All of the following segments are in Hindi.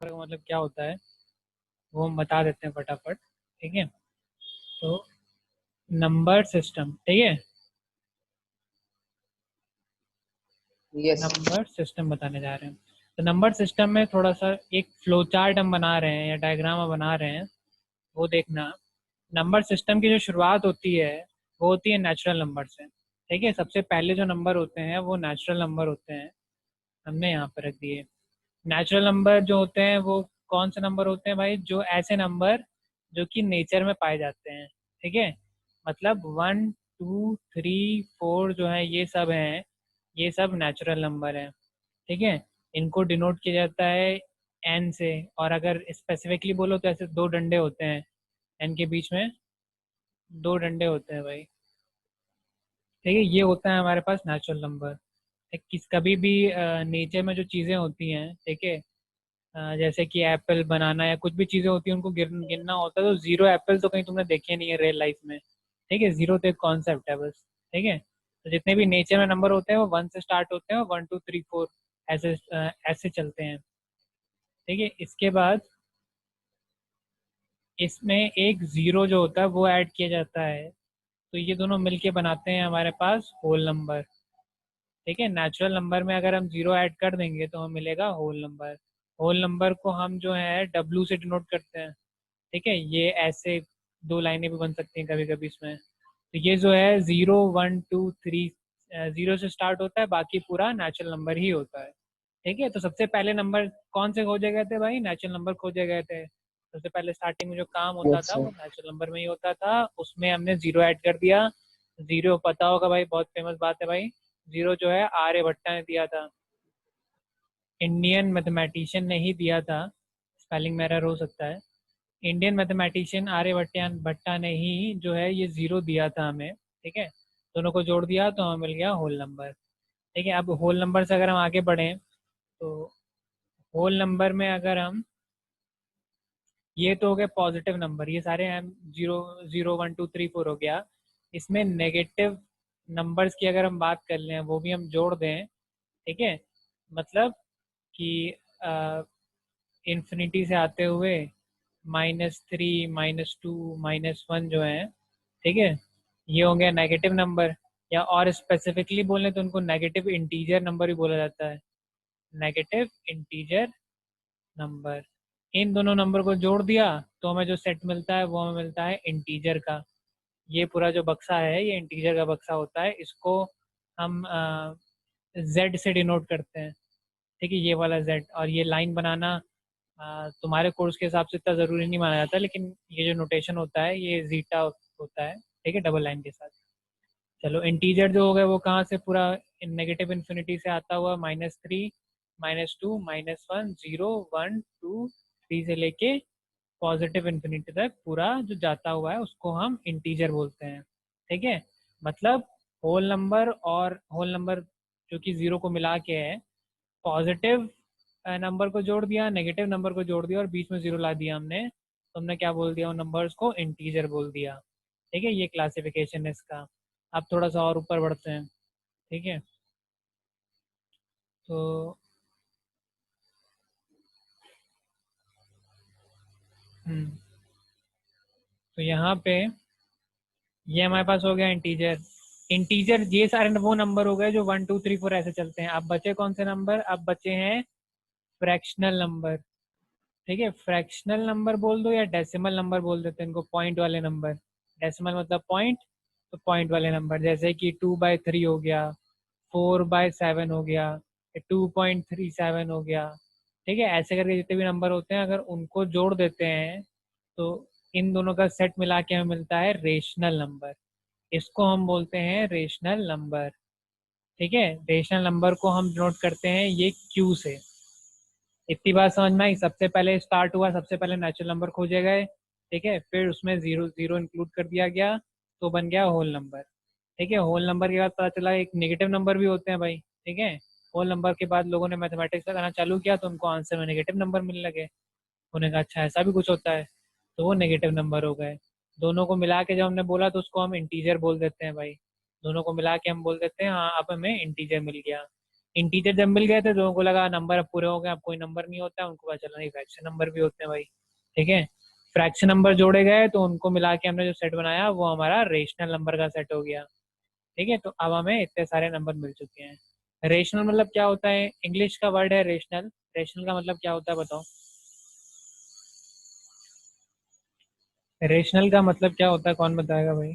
का मतलब क्या होता है वो हम बता देते हैं फटाफट। ठीक है, तो नंबर सिस्टम, ठीक है, यस। नंबर सिस्टम बताने जा रहे हैं। तो नंबर सिस्टम में थोड़ा सा एक फ्लो चार्ट हम बना रहे हैं या डायग्राम बना रहे हैं, वो देखना। नंबर सिस्टम की जो शुरुआत होती है वो होती है नेचुरल नंबर से। ठीक है, सबसे पहले जो नंबर होते हैं वो नेचुरल नंबर होते हैं, हमने यहाँ पर रख दिए। नेचुरल नंबर जो होते हैं वो कौन से नंबर होते हैं भाई? जो ऐसे नंबर जो कि नेचर में पाए जाते हैं। ठीक है, मतलब 1 2 3 4 जो है ये सब हैं, ये सब नेचुरल नंबर हैं। ठीक है, इनको डिनोट किया जाता है एन से। और अगर स्पेसिफिकली बोलो तो ऐसे दो डंडे होते हैं, एन के बीच में दो डंडे होते हैं भाई। ठीक है, ये होता है हमारे पास नेचुरल नंबर। किस कभी भी नेचर में जो चीज़ें होती हैं, ठीक है, जैसे कि एप्पल बनाना या कुछ भी चीज़ें होती हैं उनको गिनना होता है, तो जीरो एप्पल तो कहीं तुमने देखे नहीं है रियल लाइफ में। ठीक है, जीरो तो एक कॉन्सेप्ट है बस। ठीक है, तो जितने भी नेचर में नंबर होते हैं वो 1 से स्टार्ट होते हैं और 1 2 3 4 ऐसे ऐसे चलते हैं। ठीक है, इसके बाद इसमें एक जीरो जो होता है वो ऐड किया जाता है, तो ये दोनों मिलके बनाते हैं हमारे पास होल नंबर। ठीक है, नेचुरल नंबर में अगर हम जीरो ऐड कर देंगे तो हमें मिलेगा होल नंबर। होल नंबर को हम जो है डब्ल्यू से डिनोट करते हैं। ठीक है, ये ऐसे दो लाइनें भी बन सकती हैं कभी कभी इसमें। तो ये जो है 0 1 2 3, जीरो से स्टार्ट होता है, बाकी पूरा नेचुरल नंबर ही होता है। ठीक है, तो सबसे पहले नंबर कौन से खोजे गए थे भाई? नेचुरल नंबर खोजे गए थे। सबसे पहले स्टार्टिंग में जो काम होता यस था सर। वो नेचुरल नंबर में ही होता था, उसमें हमने जीरो ऐड कर दिया। जीरो पता होगा भाई, बहुत फेमस बात है भाई। जीरो जो है आर्यभट्टा ने दिया था, इंडियन मैथमेटिशियन ने ही दिया था। स्पेलिंग में एरर हो सकता है। इंडियन मैथमेटिशियन आर्यभट्टा भट्टा ने ही जो है ये जीरो दिया था हमें। ठीक है, दोनों को जोड़ दिया तो हमें मिल गया होल नंबर। ठीक है, अब होल नंबर से अगर हम आगे बढ़ें तो होल नंबर में अगर हम, ये तो हो गए पॉजिटिव नंबर, ये सारे हम जीरो, 0 1 2 3 4 हो गया। इसमें नेगेटिव नंबर्स की अगर हम बात कर लें, वो भी हम जोड़ दें। ठीक है, मतलब कि इन्फिनिटी से आते हुए -3 -2 -1 जो है, ठीक है, ये होंगे नेगेटिव नंबर। या और स्पेसिफिकली बोलें तो उनको नेगेटिव इंटीजर नंबर भी बोला जाता है, नेगेटिव इंटीजर नंबर। इन दोनों नंबर को जोड़ दिया तो हमें जो सेट मिलता है वो हमें मिलता है इंटीजर का। ये पूरा जो बक्सा है ये इंटीजर का बक्सा होता है, इसको हम जेड से डिनोट करते हैं। ठीक है, ये वाला जेड। और ये लाइन बनाना तुम्हारे कोर्स के हिसाब से इतना ज़रूरी नहीं माना जाता, लेकिन ये जो नोटेशन होता है ये जीटा होता है। ठीक है, डबल लाइन के साथ। चलो, इंटीजर जो हो गया वो कहाँ से? पूरा नेगेटिव इन्फिनिटी से आता हुआ, -3 -2 -1 0 1 2 3 से लेके पॉजिटिव इन्फिनिटी तक पूरा जो जाता हुआ है उसको हम इंटीजर बोलते हैं। ठीक है, मतलब होल नंबर और होल नंबर जो कि जीरो को मिला के है, पॉजिटिव नंबर को जोड़ दिया, नेगेटिव नंबर को जोड़ दिया और बीच में जीरो ला दिया हमने, तो हमने क्या बोल दिया? उन नंबर्स को इंटीजर बोल दिया। ठीक है, ये क्लासिफिकेशन है इसका। अब थोड़ा सा और ऊपर बढ़ते हैं। ठीक है, तो हम्म तो यहाँ पे ये हमारे पास हो गया इंटीजर। इंटीजर ये सारे वो नंबर हो गए जो 1 2 3 4 ऐसे चलते हैं। अब बचे कौन से नंबर? अब बचे हैं फ्रैक्शनल नंबर। ठीक है, फ्रैक्शनल नंबर बोल दो या डेसिमल नंबर बोल देते हैं इनको, पॉइंट वाले नंबर। डेसिमल मतलब पॉइंट, तो पॉइंट वाले नंबर जैसे कि 2/3 हो गया, 4/7 हो गया, 2.37 हो गया। ठीक है, ऐसे करके जितने भी नंबर होते हैं अगर उनको जोड़ देते हैं तो इन दोनों का सेट मिला के हमें मिलता है रेशनल नंबर। इसको हम बोलते हैं रेशनल नंबर। ठीक है, रेशनल नंबर को हम नोट करते हैं ये क्यू से। इतनी बात समझ में आई? सबसे पहले स्टार्ट हुआ, सबसे पहले नेचुरल नंबर खोजे गए। ठीक है, फिर उसमें जीरो जीरो इंक्लूड कर दिया गया तो बन गया होल नंबर। ठीक है, होल नंबर के बाद पता चला एक नेगेटिव नंबर भी होते हैं भाई। ठीक है, होल नंबर के बाद लोगों ने मैथमेटिक्स लगाना चालू किया तो उनको आंसर में नेगेटिव नंबर मिलने लगे। उन्होंने कहा अच्छा ऐसा भी कुछ होता है, तो वो नेगेटिव नंबर हो गए। दोनों को मिला के जब हमने बोला तो उसको हम इंटीजर बोल देते हैं भाई। दोनों को मिला के हम बोल देते हैं हाँ अब हमें इंटीजर मिल गया। इंटीजर जब मिल गए थे लोगों को लगा नंबर अब पूरे हो गए, अब कोई नंबर नहीं होता है, उनको पता चला नहीं फ्रैक्शन नंबर भी होते हैं भाई। ठीक है, फ्रैक्शन नंबर जोड़े गए तो उनको मिला के हमने जो सेट बनाया वो हमारा रेशनल नंबर का सेट हो गया। ठीक है, तो अब हमें इतने सारे नंबर मिल चुके हैं। रेशनल मतलब क्या होता है? इंग्लिश का वर्ड है रेशनल। रेशनल का मतलब क्या होता है बताओ? रेशनल का मतलब क्या होता है, कौन बताएगा भाई?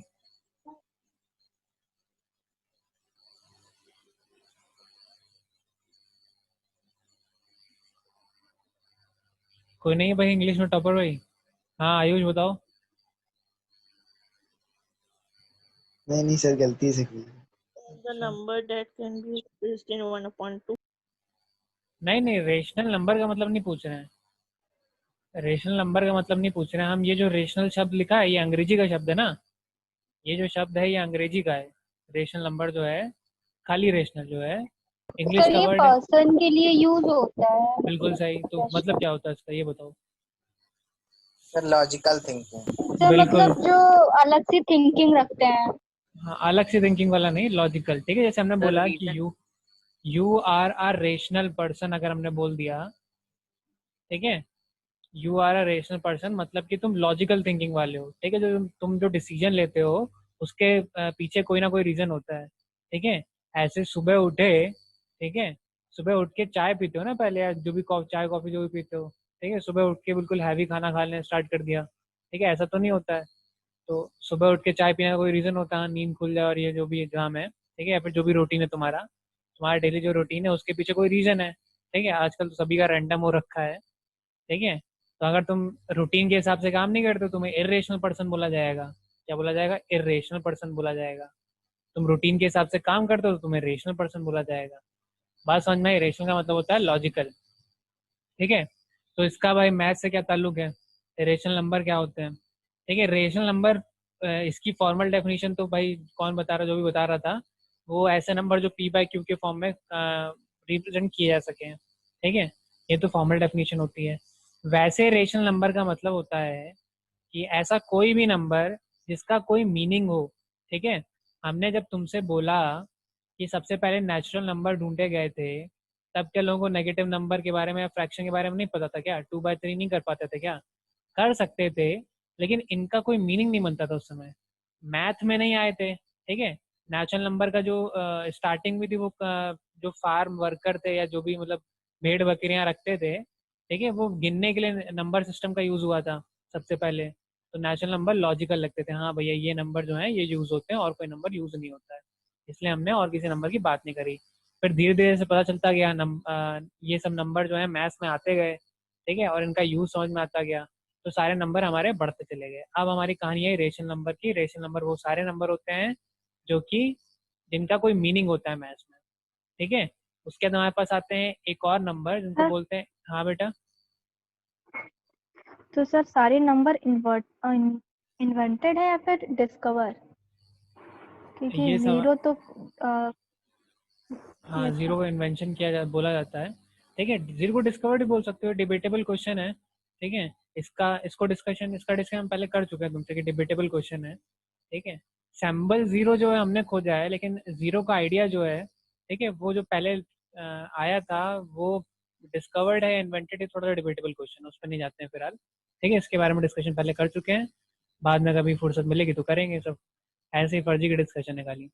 कोई नहीं है भाई इंग्लिश में टॉपर भाई? हाँ आयुष बताओ। नहीं नहीं सर, गलती से की। The number that can be expressed in 1/2. नहीं नहीं, रेशनल नंबर का मतलब नहीं पूछ रहे हैं। रेशनल नंबर का मतलब नहीं पूछ रहे हैं हम। ये जो रेशनल शब्द लिखा है ये अंग्रेजी का शब्द है ना। ये जो शब्द है ये अंग्रेजी का है। रेशनल नंबर जो है, खाली रेशनल जो है, इंग्लिश सर का ये वर्ड है। पर्सन के लिए यूज होता है। बिल्कुल सही। तो मतलब क्या होता है इसका, ये बताओ। Sir logical thinking. सर बिल्कुल। मतलब जो अलग सी थिंकिंग रखते हैं। हाँ, अलग से थिंकिंग वाला नहीं, लॉजिकल। ठीक है, जैसे हमने The बोला कि reason. You are a rational person, अगर हमने बोल दिया, ठीक है, you are a rational person मतलब कि तुम लॉजिकल थिंकिंग वाले हो। ठीक है, जो तुम जो डिसीजन लेते हो उसके पीछे कोई ना कोई रीजन होता है। ठीक है, ऐसे सुबह उठे, ठीक है, सुबह उठ के चाय पीते हो ना पहले, या जो भी चाय कॉफी जो भी पीते हो, ठीक है, सुबह उठ के बिल्कुल हैवी खाना खाने स्टार्ट कर दिया। ठीक है, ऐसा तो नहीं होता है। तो सुबह उठ के चाय पीने का कोई रीजन होता है, नींद खुल जाए और ये जो भी एग्जाम है, ठीक है, या फिर जो भी रूटीन है तुम्हारा, तुम्हारा डेली जो रूटीन है उसके पीछे कोई रीजन है। ठीक है, आजकल तो सभी का रैंडम हो रखा है। ठीक है, तो अगर तुम रूटीन के हिसाब से काम नहीं करते तुम्हें इरेशनल पर्सन बोला जाएगा। क्या बोला जाएगा? इरेशनल पर्सन बोला जाएगा। तुम रूटीन के हिसाब से काम करते हो तो तुम्हें रेशनल पर्सन बोला जाएगा। बात समझ में आई? रेशनल का मतलब होता है लॉजिकल। ठीक है, तो इसका भाई मैथ से क्या ताल्लुक है? रेशनल नंबर क्या होते हैं? ठीक है, रेशनल नंबर, इसकी फॉर्मल डेफिनेशन तो भाई कौन बता रहा, जो भी बता रहा था, वो ऐसे नंबर जो पी बाई क्यू के फॉर्म में रिप्रेजेंट किए जा सके हैं। ठीक है, ये तो फॉर्मल डेफिनेशन होती है। वैसे रेशनल नंबर का मतलब होता है कि ऐसा कोई भी नंबर जिसका कोई मीनिंग हो। ठीक है, हमने जब तुमसे बोला कि सबसे पहले नेचुरल नंबर ढूंढे गए थे, तब क्या लोगों को नेगेटिव नंबर के बारे में या फ्रैक्शन के बारे में नहीं पता था क्या? 2/3 नहीं कर पाते थे क्या? कर सकते थे, लेकिन इनका कोई मीनिंग नहीं बनता था उस समय। मैथ में नहीं आए थे। ठीक है, नेचुरल नंबर का जो स्टार्टिंग में थी वो जो फार्म वर्कर थे या जो भी मतलब भेड़ बकरियां रखते थे, ठीक है, वो गिनने के लिए नंबर सिस्टम का यूज हुआ था सबसे पहले। तो नेचुरल नंबर लॉजिकल लगते थे, हाँ भैया ये नंबर जो है ये यूज होते हैं और कोई नंबर यूज नहीं होता है, इसलिए हमने और किसी नंबर की बात नहीं करी। फिर धीरे धीरे से पता चलता गया ये सब नंबर जो है मैथ्स में आते गए। ठीक है, और इनका यूज समझ में आता गया, तो सारे नंबर हमारे बढ़ते चले गए। अब हमारी कहानी है रेशनल नंबर की। रेशनल नंबर वो सारे नंबर होते हैं जो कि जिनका कोई मीनिंग होता है मैथ्स में। ठीक है, उसके बाद हमारे पास आते हैं एक और नंबर जिनको सर बोलते हैं, हाँ बेटा। तो सर सारे नंबर इन्वेंटेड है या फिर डिस्कवर? क्योंकि ये सब, जीरो तो अ, हाँ, ये था। जीरो का इन्वेंशन बोला जाता है। ठीक है, जीरो को डिस्कवर्ड भी बोल सकते हो, डिबेटेबल क्वेश्चन है। ठीक है, इसका डिस्कशन हम पहले कर चुके हैं तुमसे कि डिबेटेबल क्वेश्चन है। ठीक है, सैम्बल जीरो जो है हमने खोजा है, लेकिन जीरो का आइडिया जो है, ठीक है, वो जो पहले आया था वो डिस्कवर्ड है, इन्वेंटेड है, थोड़ा सा डिबेटेबल क्वेश्चन, उस पर नहीं जाते हैं फिलहाल। ठीक है, इसके बारे में डिस्कशन पहले कर चुके हैं, बाद में कभी फुर्सत मिलेगी तो करेंगे सब। ऐसे ही फर्जी की डिस्कशन है खाली।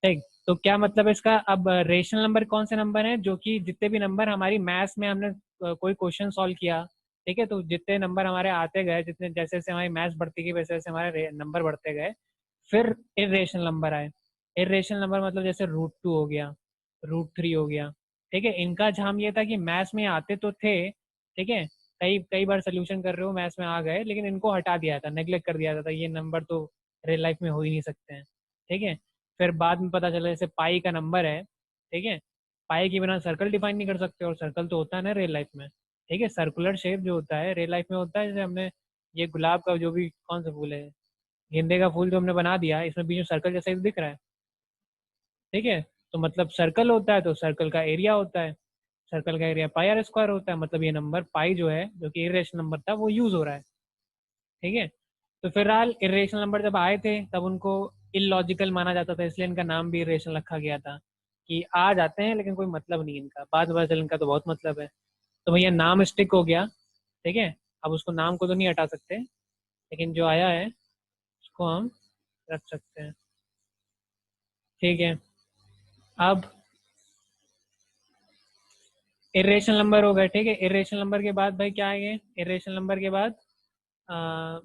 ठीक, तो क्या मतलब है इसका? अब रेशनल नंबर कौन से नंबर हैं? जो कि जितने भी नंबर हमारी मैथ्स में हमने कोई क्वेश्चन सॉल्व किया, ठीक है, तो जितने नंबर हमारे आते गए, जितने जैसे जैसे हमारी मैथ्स बढ़ती गई वैसे वैसे हमारे नंबर बढ़ते गए, फिर इरेशनल नंबर आए। इरेशनल नंबर मतलब जैसे √2 हो गया, √3 हो गया। ठीक है, इनका झाम ये था कि मैथ्स में आते तो थे, ठीक है, कई कई बार सोल्यूशन कर रहे हो मैथ्स में आ गए, लेकिन इनको हटा दिया था, नेग्लेक्ट कर दिया था, ये नंबर तो रियल लाइफ में हो ही नहीं सकते हैं। ठीक है, फिर बाद में पता चला जैसे पाई का नंबर है, ठीक है, पाई के बिना सर्कल डिफाइन नहीं कर सकते, और सर्कल तो होता है ना रियल लाइफ में। ठीक है, सर्कुलर शेप जो होता है रियल लाइफ में होता है, जैसे हमने ये गुलाब का जो भी कौन सा फूल है, गेंदे का फूल जो हमने बना दिया, इसमें बीच में सर्कल जैसा ही तो दिख रहा है। ठीक है, तो मतलब सर्कल होता है तो सर्कल का एरिया होता है, सर्कल का एरिया पाई आर स्क्वायर होता है, मतलब ये नंबर पाई जो है जो कि इरेशनल नंबर था वो यूज हो रहा है। ठीक है, तो फिलहाल इरेशनल नंबर जब आए थे तब उनको इलॉजिकल माना जाता था, इसलिए इनका नाम भी इरेशनल रखा गया था, कि आ जाते हैं लेकिन कोई मतलब नहीं इनका, बाद में पता चला इनका तो बहुत मतलब है। तो भैया नाम स्टिक हो गया, ठीक है। अब उसको नाम को तो नहीं हटा सकते, लेकिन जो आया है उसको हम रख सकते हैं, ठीक है। अब इरेशनल नंबर हो गए, ठीक है। इरेशनल नंबर के बाद भाई क्या आएंगे, इरेशनल नंबर के बाद आ,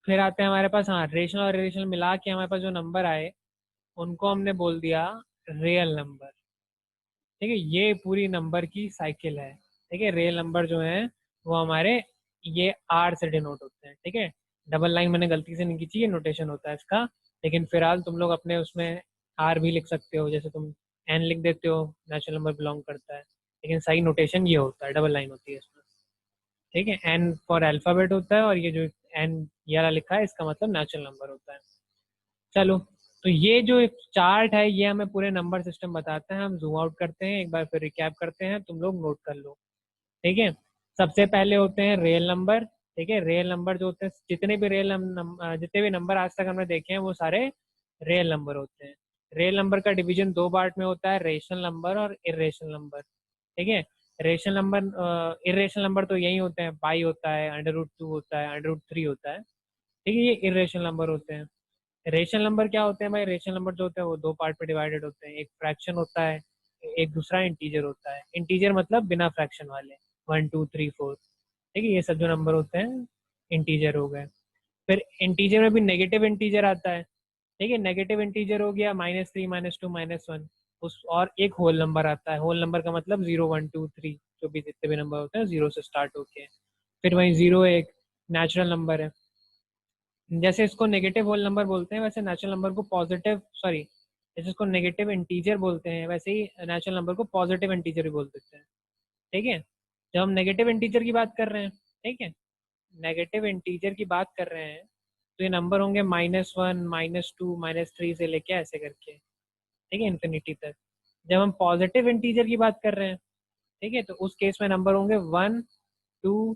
फिर आते हैं हमारे पास, हाँ, रेशनल और इरेशनल मिला के हमारे पास जो नंबर आए उनको हमने बोल दिया रियल नंबर, ठीक है। ये पूरी नंबर की साइकिल है, ठीक है। रियल नंबर जो है वो हमारे ये आर से डिनोट होते हैं, ठीक है। डबल लाइन मैंने गलती से नहीं खींची, ये नोटेशन होता है इसका, लेकिन फिलहाल तुम लोग अपने उसमें आर भी लिख सकते हो, जैसे तुम एन लिख देते हो, नेचुरल नंबर बिलोंग करता है, लेकिन सही नोटेशन ये होता है, डबल लाइन होती है इसमें, ठीक है। एन फॉर अल्फाबेट होता है, और ये जो एन ये वाला लिखा है इसका मतलब नेचुरल नंबर होता है। चलो, तो ये जो चार्ट है ये हमें पूरे नंबर सिस्टम बताता है। हम जूम आउट करते हैं एक बार, फिर रिकैप करते हैं, तुम लोग नोट कर लो, ठीक है। सबसे पहले होते हैं रियल नंबर, ठीक है। रियल नंबर जो होते हैं, जितने भी नंबर आज तक हमने देखे हैं वो सारे रियल नंबर होते हैं। रियल नंबर का डिवीजन दो पार्ट में होता है, रेशनल नंबर और इरेशनल नंबर, ठीक है। रेशनल नंबर, इरेशनल नंबर तो यही होते हैं, पाई होता है, अंडर रूट 2 होता है, अंडर रूट 3 होता है, ठीक है। ये इरेशनल नंबर होते हैं। रेशनल नंबर क्या होते हैं भाई, रेशनल नंबर जो होते हैं वो दो पार्ट में डिवाइडेड होते हैं, एक फ्रैक्शन होता है, एक दूसरा इंटीजर होता है। इंटीजर मतलब बिना फ्रैक्शन वाले, 1 2 3 4, ठीक है। ये सब जो नंबर होते हैं इंटीजर हो गए। फिर इंटीजर में भी नेगेटिव इंटीजर आता है, ठीक है। नेगेटिव इंटीजर हो गया -3 -2 -1, उस और एक होल नंबर आता है। होल नंबर का मतलब 0 1 2 3, जो भी जितने भी नंबर होते हैं जीरो से स्टार्ट होके। फिर वहीं जीरो एक नेचुरल नंबर है। जैसे इसको नेगेटिव होल नंबर बोलते हैं, वैसे नेचुरल नंबर को पॉजिटिव, सॉरी, जैसे इसको नेगेटिव इंटीजर बोलते हैं वैसे ही नेचुरल नंबर को पॉजिटिव इंटीजर भी बोल देते हैं, ठीक है। जब हम नेगेटिव इंटीजर की बात कर रहे हैं, ठीक है, नेगेटिव इंटीजर की बात कर रहे हैं, तो ये नंबर होंगे -1 -2 -3 से लेके ऐसे करके, ठीक है, इन्फिनिटी तक। जब हम पॉजिटिव इंटीजर की बात कर रहे हैं, ठीक है, तो उस केस में नंबर होंगे 1 2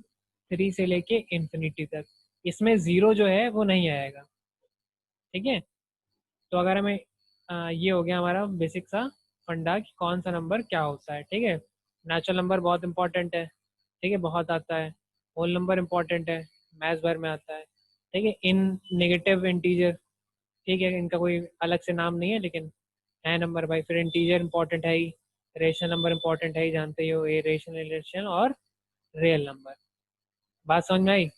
3 से लेके इन्फिनिटी तक। इसमें जीरो जो है वो नहीं आएगा, ठीक है। तो अगर हमें ये हो गया हमारा बेसिक सा फंडा कि कौन सा नंबर क्या होता है, ठीक है। नेचुरल नंबर बहुत इंपॉर्टेंट है, ठीक है, बहुत आता है। होल नंबर इंपॉर्टेंट है, मैथ्स भर में आता है, ठीक है। इन नेगेटिव इंटीजर, ठीक है, इनका कोई अलग से नाम नहीं है लेकिन है नंबर भाई। फिर इंटीजर इंपॉर्टेंट है ही, रेशनल नंबर इंपॉर्टेंट है ही, जानते ही हो, ये रेशनल, रिलेशन और रियल नंबर। बात समझ में आई?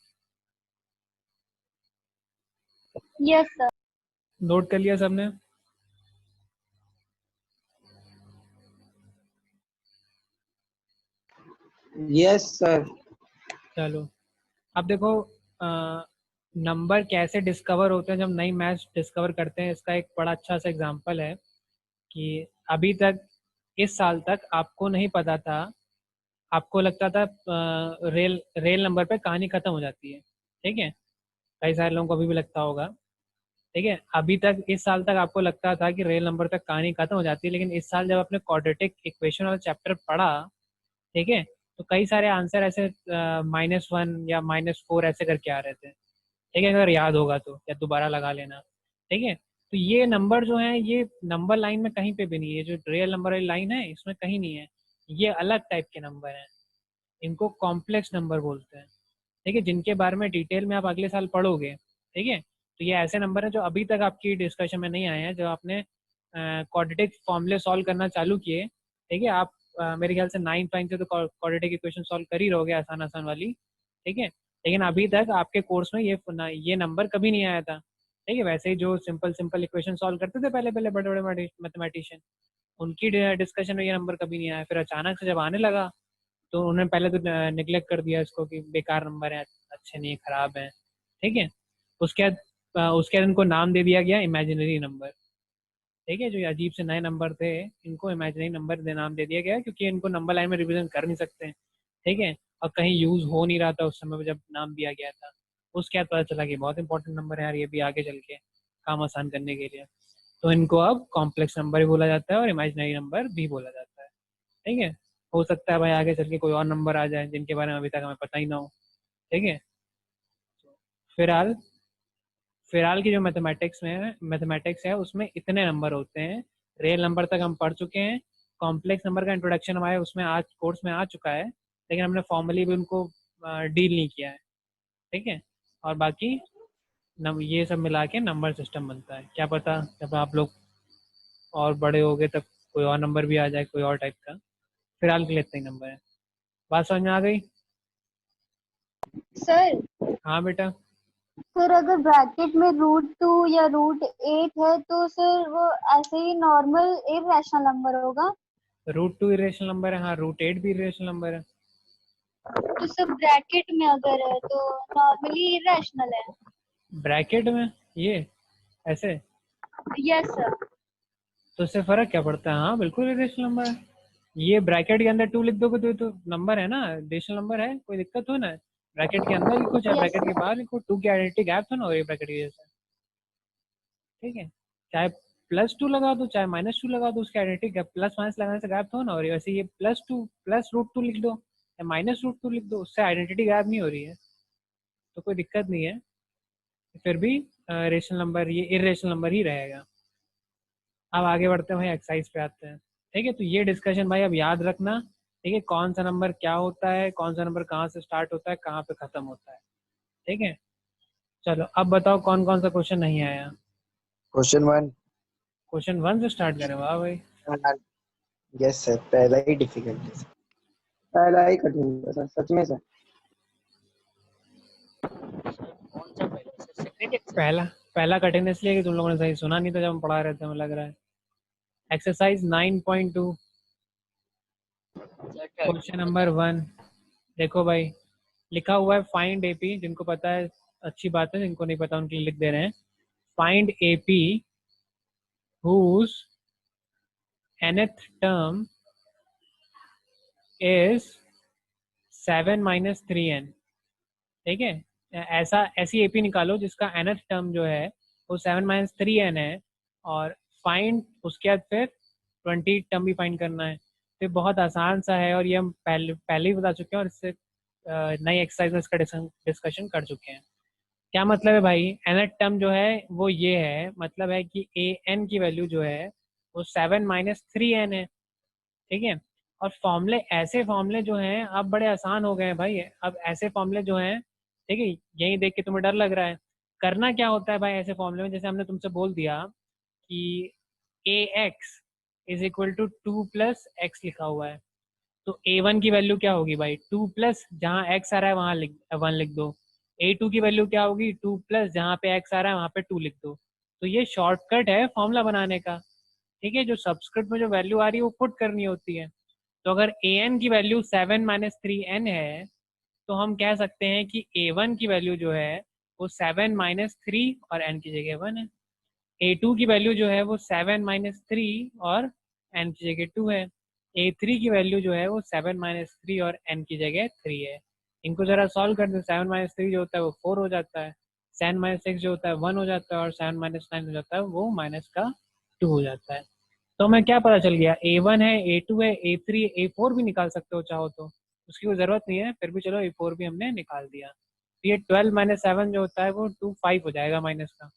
Yes, sir. नोट कर लिया सबने? Yes sir. चलो, अब देखो नंबर कैसे डिस्कवर होते हैं जब नई मैथ्स डिस्कवर करते हैं, इसका एक बड़ा अच्छा सा एग्जांपल है कि अभी तक, इस साल तक आपको नहीं पता था, आपको लगता था रेल रेल नंबर पे कहानी खत्म हो जाती है, ठीक है। कई सारे लोगों को अभी भी लगता होगा, ठीक है। अभी तक इस साल तक आपको लगता था कि रेल नंबर तक कहानी खत्म हो जाती है, लेकिन इस साल जब आपने क्वाड्रेटिक इक्वेशन वाला चैप्टर पढ़ा, ठीक है, तो कई सारे आंसर ऐसे -1 या -4 ऐसे करके आ रहे थे, ठीक है। अगर याद होगा तो या दोबारा लगा लेना, ठीक है। तो ये नंबर जो है ये नंबर लाइन में कहीं पे भी नहीं है, जो रियल नंबर वाली लाइन है इसमें कहीं नहीं है। ये अलग टाइप के नंबर हैं, इनको कॉम्प्लेक्स नंबर बोलते हैं, ठीक है, जिनके बारे में डिटेल में आप अगले साल पढ़ोगे, ठीक है। तो ये ऐसे नंबर हैं जो अभी तक आपकी डिस्कशन में नहीं आए हैं, जो आपने क्वाड्रेटिक फॉर्मूले सॉल्व करना चालू किए, ठीक है। आप मेरे ख्याल से 9 से तो क्वाड्रेटिक इक्वेशन सॉल्व कर ही रहोगे, आसान आसान वाली, ठीक है। लेकिन अभी तक आपके कोर्स में ये नंबर कभी नहीं आया था, ठीक है। वैसे ही जो सिंपल सिंपल इक्वेशन सॉल्व करते थे पहले पहले बड़े बड़े मैथमेटिशियन, उनकी डिस्कशन में ये नंबर कभी नहीं आया। फिर अचानक से जब आने लगा तो उन्होंने पहले तो निगलेक्ट कर दिया इसको कि बेकार नंबर है, अच्छे नहीं, खराब है, ठीक है। उसके बाद इनको नाम दे दिया गया इमेजिनरी नंबर, ठीक है। जो ये अजीब से नए नंबर थे इनको इमेजिनरी नंबर नाम दे दिया गया, क्योंकि इनको नंबर लाइन में रिप्रेजेंट कर नहीं सकते, ठीक है। और कहीं यूज हो नहीं रहा था उस समय पे जब नाम दिया गया था। उसके बाद पता चला कि बहुत इंपॉर्टेंट नंबर है यार, ये भी आगे चल के काम आसान करने के लिए, तो इनको अब कॉम्प्लेक्स नंबर भी बोला जाता है और इमेजिनरी नंबर भी बोला जाता है, ठीक है। हो सकता है भाई आगे चल के कोई और नंबर आ जाए जिनके बारे में अभी तक हमें पता ही ना हो, ठीक है। फिलहाल फिलहाल की जो मैथमेटिक्स है उसमें इतने नंबर होते हैं रियल नंबर तक हम पढ़ चुके हैं, कॉम्प्लेक्स नंबर का इंट्रोडक्शन हमारे उसमें आज कोर्स में आ चुका है, लेकिन हमने फॉर्मली भी उनको डील नहीं किया है, ठीक है। और बाकी ये सब मिला के नंबर सिस्टम बनता है। क्या पता जब आप लोग और बड़े हो गए तब कोई और नंबर भी आ जाए, कोई और टाइप का। फिलहाल के लिए इतना ही नंबर है। बात समझ में आ गई? सर हाँ बेटा। फिर अगर ब्रैकेट में √2 या √8 है तो सर वो ऐसे ही नॉर्मल इरेशनल नंबर होगा। √2 इरेशनल नंबर है, हाँ √8 भी इरेशनल नंबर है। तो सर ब्रैकेट में अगर है तो नॉर्मली इरेशनल है। ब्रैकेट में ये ऐसे, यस सर। तो इससे फर्क क्या पड़ता है? हाँ बिल्कुल इरेशनल नंबर है। ये ब्रैकेट के अंदर 2 लिख दोगे तो नंबर है ना, रेशनल नंबर है, कोई दिक्कत हो ना। ब्रैकेट के अंदर लिखो चाहे यस ब्रैकेट के बाहर लिखो, 2 की आइडेंटिटी गैप हो ना, और ये ब्रैकेट की जैसे, ठीक है। चाहे +2 लगा दो चाहे -2 लगा दो, उसकी आइडेंटिटी गैप प्लस माइनस लगाने से गैप हो ना, और वैसे ये +2 प्लस √2 लिख दो या -√2 लिख दो, उससे आइडेंटिटी गैप नहीं हो रही है, तो कोई दिक्कत नहीं है। फिर भी रेशनल नंबर ये इरेशनल नंबर ही रहेगा। अब आगे बढ़ते हैं भाई, एक्सरसाइज पे आते हैं, ठीक है। तो ये डिस्कशन भाई अब याद रखना, ठीक है, कौन सा नंबर क्या होता है, कौन सा नंबर कहाँ से स्टार्ट होता है, कहाँ पे खत्म होता है, ठीक है। चलो अब बताओ कौन कौन सा क्वेश्चन नहीं आया। क्वेश्चन 1। क्वेश्चन 1 से स्टार्ट करें, वाह भाई। यस सर, पहला ही डिफिकल्ट है सर। पहला ही कठिन था सर, सच में सर। कौन सा पहला सर? Second exercise? पहला पहला कठिन इसलिए कि तुम लोगों ने सही सुना नहीं था जब हम पढ़ा रहे थे, हमें लग रहा है। Exercise 9.2 question number 1। देखो भाई, लिखा हुआ है फाइंड एपी, जिनको पता है अच्छी बात है, जिनको नहीं पता उनके लिए लिख दे रहे हैं। Find AP whose nth term is 7 - 3n, ठीक है। ऐसी एपी निकालो जिसका nth टर्म जो है वो 7 - 3n है, और फाइंड उसके बाद फिर 20 टर्म भी फाइंड करना है। तो ये बहुत आसान सा है, और ये हम पहले ही बता चुके हैं, और इससे नई एक्सरसाइज में इसका डिस्कशन कर चुके हैं। क्या मतलब है भाई? nth टर्म जो है वो ये है, मतलब है कि an की वैल्यू जो है वो 7 - 3n है, ठीक है। और फॉर्मूले, ऐसे फॉर्मूले जो हैं अब बड़े आसान हो गए हैं भाई। अब ऐसे फॉर्मूले जो हैं, ठीक है, यही देख के तुम्हें डर लग रहा है। करना क्या होता है भाई ऐसे फॉर्मूले में? जैसे हमने तुमसे बोल दिया कि ax = 2 + x लिखा हुआ है, तो a1 की वैल्यू क्या होगी भाई? 2 प्लस, जहाँ x आ रहा है वहाँ 1 लिख दो। a2 की वैल्यू क्या होगी? 2 प्लस, जहाँ पे x आ रहा है वहाँ पे 2 लिख दो। तो ये शॉर्टकट है फॉर्मूला बनाने का, ठीक है। जो सबस्क्रिप्ट में जो वैल्यू आ रही है वो पुट करनी होती है। तो अगर an की वैल्यू 7 - 3n है, तो हम कह सकते हैं कि a1 की वैल्यू जो है वो 7 - 3 और n की जगह 1 है। a2 की वैल्यू जो है वो 7 - 3 और n की जगह 2 है। a3 की वैल्यू जो है वो 7 - 3 और n की जगह 3 है। इनको जरा सॉल्व कर दो। 7 - 3 जो होता है वो 4 हो जाता है, 7 - 6 जो होता है 1 हो जाता है, और 7 - 9 हो जाता है वो माइनस का 2 हो जाता है। तो हमें क्या पता चल गया? a1 है, a2 है, a3, a4 भी निकाल सकते हो चाहो तो, उसकी कोई ज़रूरत नहीं है, फिर भी चलो a4 भी हमने निकाल दिया। तो ये 12 - 7 जो होता है वो 25 हो जाएगा माइनस का,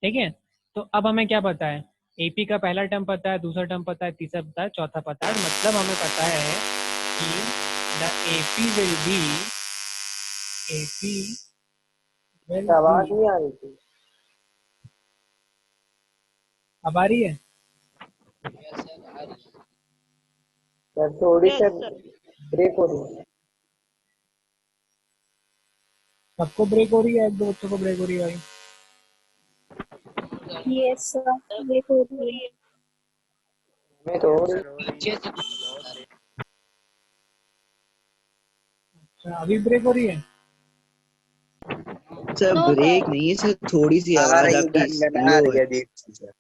ठीक है। तो अब हमें क्या पता है? एपी का पहला टर्म पता है, दूसरा टर्म पता है, तीसरा पता है, चौथा पता है। मतलब हमें पता है कि the AP will be, AP will आवाज बी, नहीं आ रही थी अब आ रही है? सर, थोड़ी यस सर सर। ब्रेक हो रही है। सबको ब्रेक हो रही है? एक दो बच्चों को ब्रेक हो रही है भाई। यस सर, ब्रेक हो रही है। मैं तो हो रही अच्छा, अभी ब्रेक हो रही है? Sir no break sir. नहीं है सर, थोड़ी सी आ आवाज रही है, आपकी गनगना लो रही है। है अजीब सी सर।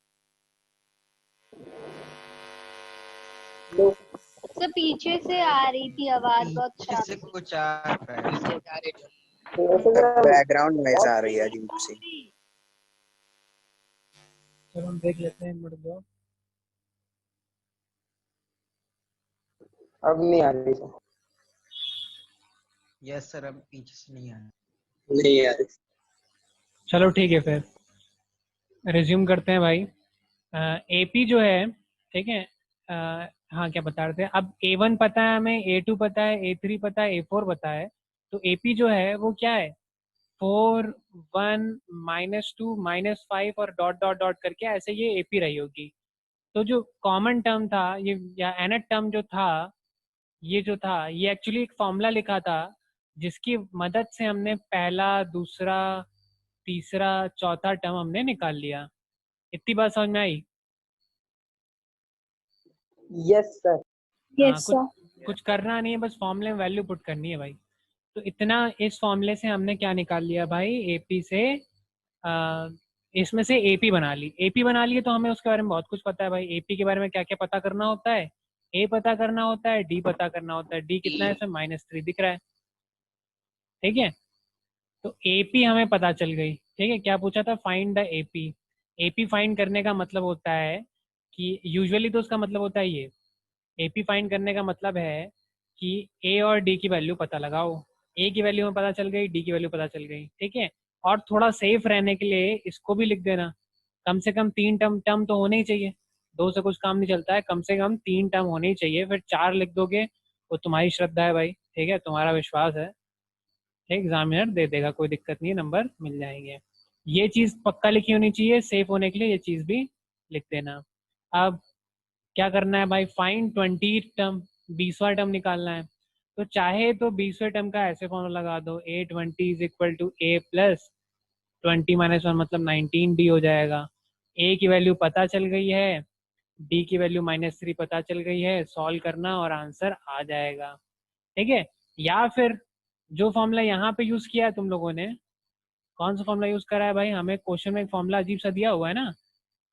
लो। सर पीछे से आ रही थी आवाज बहुत पीछे से खराब। कुछ आ रहा है, वैसे सर बैकग्राउंड नॉइज आ रही है अजीब सी। चलो हम देख लेते हैं, मिनट दो। अब नहीं आ रही सर। यस सर, अब पीछे से नहीं आ रहा। नहीं आ रही। चलो ठीक है, फिर रिज्यूम करते हैं भाई। एपी जो है, ठीक है, हाँ क्या बता रहे थे, अब A1 पता है हमें, A2 पता है, A3 पता है, A4 पता है, तो एपी जो है वो क्या है, 4, 1, -2, -5 और डॉट डॉट डॉट करके ऐसे ये एपी रही होगी। तो जो कॉमन टर्म था ये, या nth टर्म जो था, ये जो था ये एक्चुअली एक फॉर्मूला लिखा था जिसकी मदद से हमने पहला, दूसरा, तीसरा, चौथा टर्म हमने निकाल लिया। इतनी बात समझ में आई? Yes sir. हाँ, Yes, कुछ sir. कुछ करना नहीं है, बस फॉर्मूले में वैल्यू पुट करनी है भाई। तो इतना इस फॉर्मूले से हमने क्या निकाल लिया भाई, एपी से इसमें से एपी बना ली। एपी बना लिए तो हमें उसके बारे में बहुत कुछ पता है भाई। एपी के बारे में क्या क्या पता करना होता है, ए पता करना होता है, डी पता करना होता है। डी कितना है, इसमें -3 दिख रहा है, ठीक है। तो एपी हमें पता चल गई, ठीक है। क्या पूछा था, find the AP. AP find करने का मतलब होता है कि यूजुअली तो उसका मतलब होता है ये, एपी फाइंड करने का मतलब है कि ए और डी की वैल्यू पता लगाओ। ए की वैल्यू हमें पता चल गई, डी की वैल्यू पता चल गई, ठीक है। और थोड़ा सेफ रहने के लिए इसको भी लिख देना, कम से कम 3 टर्म टर्म तो होने ही चाहिए, 2 से कुछ काम नहीं चलता है, कम से कम 3 टर्म होने ही चाहिए। फिर 4 लिख दोगे वो तुम्हारी श्रद्धा है भाई, ठीक है, तुम्हारा विश्वास है, एग्जामिनर दे देगा, कोई दिक्कत नहीं है, नंबर मिल जाएंगे। ये चीज़ पक्का लिखी होनी चाहिए, सेफ होने के लिए ये चीज़ भी लिख देना। अब क्या करना है भाई, फाइंड 20 टर्म, 20वां टर्म निकालना है। तो चाहे तो 20वें टर्म का ऐसे फॉर्मूला लगा दो, A20 is equal to A plus 20 - 1 मतलब 19 डी हो जाएगा। ए की वैल्यू पता चल गई है, डी की वैल्यू -3 पता चल गई है, सॉल्व करना और आंसर आ जाएगा, ठीक है। या फिर जो फॉर्मूला यहाँ पे यूज किया है तुम लोगों ने, कौन सा फॉर्मूला यूज करा है भाई, हमें क्वेश्चन में एक फॉर्मूला अजीब सा दिया हुआ है ना,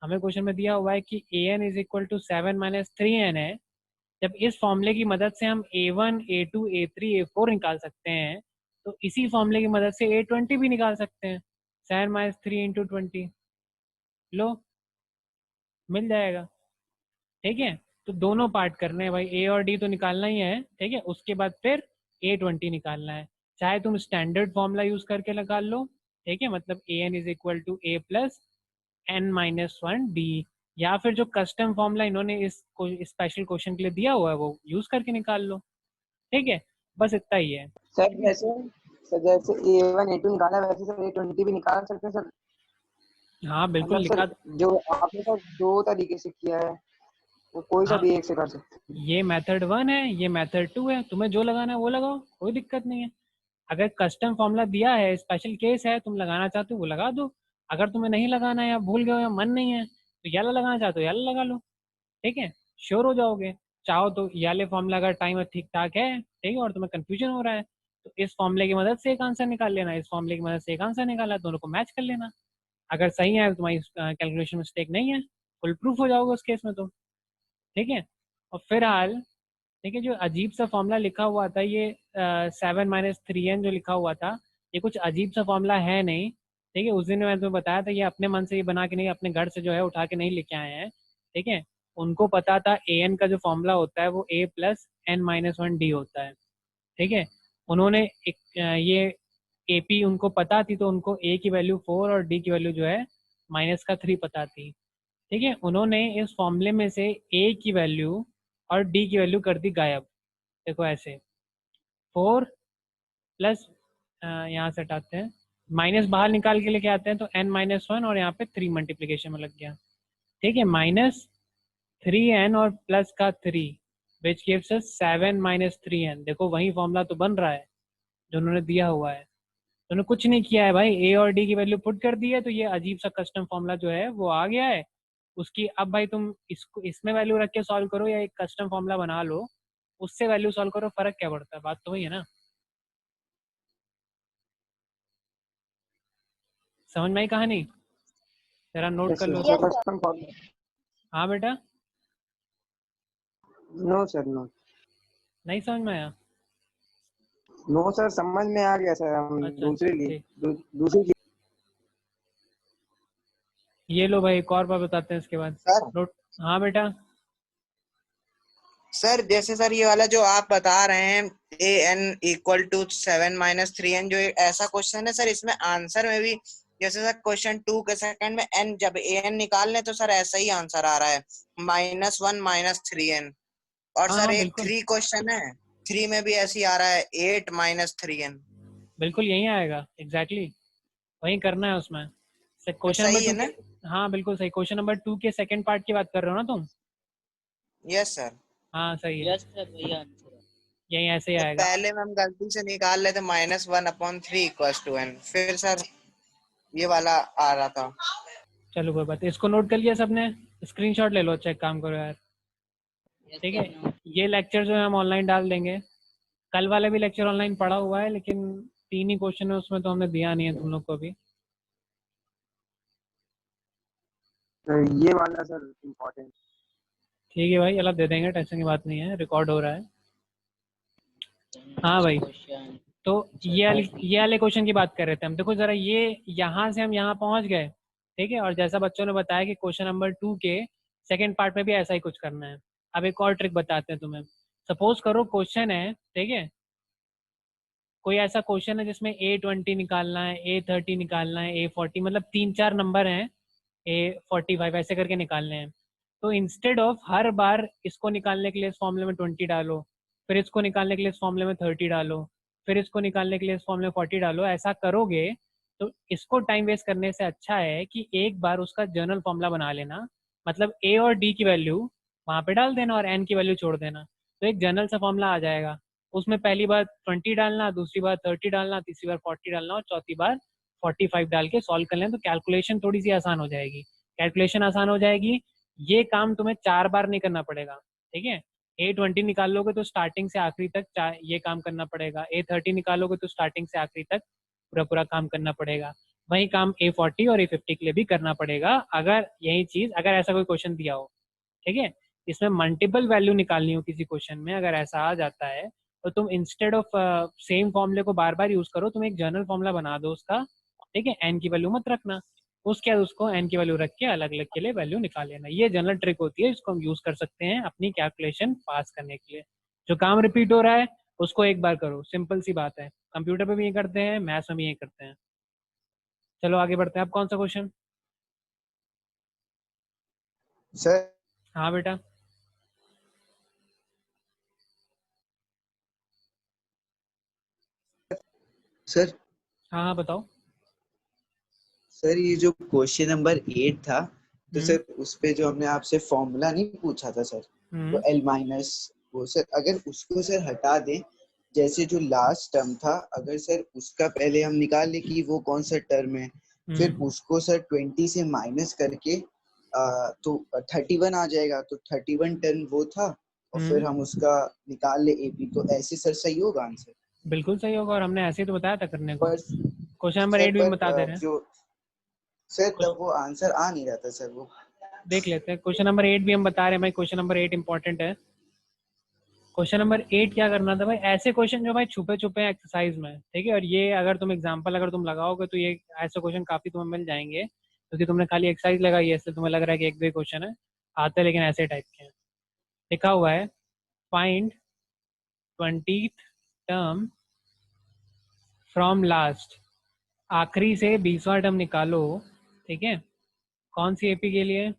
हमें क्वेश्चन में दिया हुआ है कि an is equal to 7 - 3n है। जब इस फॉर्मूले की मदद से हम A1, A2, A3, A4 निकाल सकते हैं, तो इसी फॉर्मूले की मदद से A20 भी निकाल सकते हैं। 7 - 3 × 20, लो मिल जाएगा, ठीक है। तो दोनों पार्ट करने हैं भाई, ए और डी तो निकालना ही है, ठीक है। उसके बाद फिर A20 निकालना है। चाहे तुम स्टैंडर्ड फॉर्मूला यूज करके निकाल लो, ठीक है, मतलब an is equal to A plus n-1 D, या फिर जो कस्टम फॉर्मूला इन्होंने इस स्पेशल क्वेश्चन के लिए दिया हुआ है वो यूज करके निकाल लो, ठीक है। बस इतना ही है। सर जैसे A1 A2 निकाला वैसे सर A20 भी निकाल सकते हैं सर। हाँ बिल्कुल मतलब लिखा। सर जो आपने सर 2 तरीके से किया है वो कोई सा हाँ, भी एक से कर सकते हैं। ये मेथड 1 है, ये मेथड 2 है, तुम्हें जो लगाना है वो लगाओ, कोई दिक्कत नहीं है। अगर कस्टम फॉर्मूला दिया है, स्पेशल केस है, तुम लगाना चाहते हो वो लगा दो। अगर तुम्हें नहीं लगाना है या भूल गए हो या मन नहीं है तो ये वाला लगाना चाहते हो ये वाला लगा लो, ठीक है। श्योर हो जाओगे। चाहो तो ये वाले फॉर्मूला अगर टाइम ठीक ठाक है, ठीक है, और तुम्हें कंफ्यूजन हो रहा है तो इस फॉर्मूले की मदद से एक आंसर निकाल लेना, इस फॉर्मूले की मदद से एक आंसर निकाला, दोनों को मैच कर लेना। अगर सही है, तुम्हारी कैलकुलेशन मिस्टेक नहीं है, फुल प्रूफ हो जाओगे उस केस में तो, ठीक है। और फिलहाल, ठीक है, जो अजीब सा फॉर्मूला लिखा हुआ था ये 7 - 3n जो लिखा हुआ था, ये कुछ अजीब सा फॉर्मूला है नहीं, ठीक है। उस दिन मैंने तुम्हें बताया था ये अपने मन से ये बना के नहीं, अपने घर से जो है उठा के नहीं लेके आए हैं, ठीक है। उनको पता था an का जो फॉर्मूला होता है वो A प्लस n-1 डी होता है, ठीक है। उन्होंने एक ये AP उनको पता थी तो उनको A की वैल्यू 4 और D की वैल्यू जो है -3 पता थी, ठीक है। उन्होंने इस फॉर्मूले में से A की वैल्यू और D की वैल्यू कर दी गायब। देखो ऐसे 4 प्लस, यहाँ से हटाते हैं, माइनस बाहर निकाल के लेके आते हैं तो n-1 और यहाँ पे 3 मल्टीप्लीकेशन में लग गया, ठीक है। -3n और प्लस का 3 विच गिव्स अस 7 - 3n। देखो वही फॉर्मूला तो बन रहा है जो उन्होंने दिया हुआ है। तो उन्होंने कुछ नहीं किया है भाई, ए और डी की वैल्यू पुट कर दी है तो ये अजीब सा कस्टम फॉर्मूला जो है वो आ गया है उसकी। अब भाई तुम इसको इसमें वैल्यू रख के सॉल्व करो या एक कस्टम फॉर्मूला बना लो उससे वैल्यू सॉल्व करो, फर्क क्या पड़ता है, बात तो वही है ना। समझ में आई कहानी, जरा नोट कर लो सर उसको। Yes, sir. Custom formula. हाँ बेटा, नो सर नो। नहीं समझ में आया? नो सर समझ में आ गया सर। हम अच्छा अच्छा दूसरे लिए ठीक। दूसरी चीज। ये लो भाई एक और बार बताते हैं इसके बाद सर नोट। हाँ बेटा, सर जैसे सर ये वाला जो आप बता रहे हैं an = 7 - 3n जो एक ऐसा क्वेश्चन है सर, इसमें आंसर में भी जैसे सर क्वेश्चन 2 के सेकंड में n जब an निकाल लें तो सर ऐसा ही आंसर आ रहा है -1 -3n। और हाँ सर हाँ एक बिल्कुल 3 क्वेश्चन है, 3 में भी ऐसे ही आ रहा है 8 -3n। बिल्कुल यही आएगा एग्जैक्टली वही करना है उसमें। तो क्वेश्चन नंबर सही है 2 ना? के, हाँ बिल्कुल सही, क्वेश्चन नंबर 2 के सेकंड पार्ट की बात कर रहे हो ना तुम? Yes sir. हाँ सही है, यस सर वही आंसर है। यही ऐसे ही तो आएगा। पहले में हम गलती से निकाल लेते -1/3 = n, फिर सर ये वाला आ रहा था। चलो कोई बात, इसको नोट कर लिया सबने? स्क्रीनशॉट ले लो, चेक काम करो यार। यस ठीक सर है, नो। ये लेक्चर जो है हम ऑनलाइन डाल देंगे। कल वाला भी लेक्चर ऑनलाइन पड़ा हुआ है, लेकिन 3 ही क्वेश्चन है उसमें, तो हमने दिया नहीं है तुम लोग को अभी। ये वाला सर इम्पोर्टेंट। ठीक है भाई, अलग दे देंगे, टेंशन की बात नहीं है, रिकॉर्ड हो रहा है। हाँ भाई, क्वेश्चन तो ये वाले क्वेश्चन की बात कर रहे थे हम। देखो जरा, ये यहाँ से हम यहाँ पहुँच गए, ठीक है, और जैसा बच्चों ने बताया कि क्वेश्चन नंबर 2 के सेकंड पार्ट में भी ऐसा ही कुछ करना है। अब एक और ट्रिक बताते हैं तुम्हें। सपोज करो क्वेश्चन है, ठीक है, कोई ऐसा क्वेश्चन है जिसमें A20 निकालना है, A30 निकालना है, A40, मतलब 3-4 नंबर हैं, A45 ऐसे करके निकालने हैं। तो इंस्टेड ऑफ हर बार इसको निकालने के लिए इस फॉर्मूले में 20 डालो, फिर इसको निकालने के लिए इस फॉर्मूले में 30 डालो, फिर इसको निकालने के लिए इस फॉर्मूले में 40 डालो, ऐसा करोगे तो इसको टाइम वेस्ट करने से अच्छा है कि एक बार उसका जनरल फॉर्मूला बना लेना। मतलब A और D की वैल्यू वहाँ पे डाल देना और N की वैल्यू छोड़ देना, तो एक जनरल सा फॉर्मूला आ जाएगा। उसमें पहली बार 20 डालना, दूसरी बार 30 डालना, तीसरी बार 40 डालना और चौथी बार 45 डाल के सॉल्व कर लें, तो कैलकुलेशन थोड़ी सी आसान हो जाएगी। कैलकुलेशन आसान हो जाएगी, ये काम तुम्हें 4 बार नहीं करना पड़ेगा। ठीक है, A20 निकाल लोगे तो स्टार्टिंग से आखिरी तक ये काम करना पड़ेगा, A30 निकालोगे तो स्टार्टिंग से आखिरी तक पूरा पूरा काम करना पड़ेगा। वही काम A40 और A50 के लिए भी करना पड़ेगा, अगर यही चीज, अगर ऐसा कोई क्वेश्चन दिया हो। ठीक है, इसमें मल्टीपल वैल्यू निकालनी हो किसी क्वेश्चन में, अगर ऐसा आ जाता है तो तुम इंस्टेड ऑफ सेम फॉर्मूले को बार बार यूज करो, तुम एक जनरल फॉर्मूला बना दो उसका। ठीक है, एन की वैल्यू मत रखना, उसके बाद उसको एन की वैल्यू रख के अलग अलग के लिए वैल्यू निकाल लेना। ये जनरल ट्रिक होती है, इसको हम यूज कर सकते हैं अपनी कैलकुलेशन पास करने के लिए। जो काम रिपीट हो रहा है उसको एक बार करो, सिंपल सी बात है। कंप्यूटर पे भी ये करते हैं, मैथ्स में भी ये करते हैं। चलो आगे बढ़ते हैं। अब कौन सा क्वेश्चन? सर हाँ बेटा। सर हाँ हाँ बताओ। सर ये जो क्वेश्चन नंबर 8 था, तो हम्म सर उस पे जो हमने आपसे फॉर्मूला नहीं पूछा था सर, वो हम्म L माइनस, वो सर अगर उसको सर हटा दें, जैसे जो लास्ट टर्म था, अगर सर उसका पहले हम निकाल लें कि वो कौन सा टर्म है, फिर हम्म उसको सर 20 से माइनस करके तो 31 आ जाएगा। तो 31 टर्म वो था, और फिर हम्म हम उसका निकाल ले एपी, तो ऐसे सर सही होगा आंसर? बिल्कुल सही होगा, और हमने ऐसे ही तो बताया था करने को। पर क्वेश्चन नंबर सर 8 भी हम बता दे रहे हैं। जो सर कुछ तब वो आंसर आ नहीं रहा था सर वो। देख लेते हैं, क्वेश्चन नंबर 8 भी हम बता रहे हैं भाई, क्वेश्चन नंबर 8 इंपॉर्टेंट है। क्वेश्चन नंबर 8 क्या करना था भाई, ऐसे क्वेश्चन जो भाई छुपे छुपे एक्सरसाइज में, ठीक है, और ये अगर तुम एग्जांपल अगर तुम लगाओगे तो ये ऐसे क्वेश्चन काफी तुम्हें मिल जाएंगे, क्योंकि तुमने खाली एक्सरसाइज लगाई है, इसलिए तुम्हें लग रहा है कि एक भी क्वेश्चन है आते, लेकिन ऐसे टाइप के हैं। लिखा हुआ है find 20th term from last, आखिरी से 20वां टर्म निकालो। ठीक है, कौन सी एपी के लिए?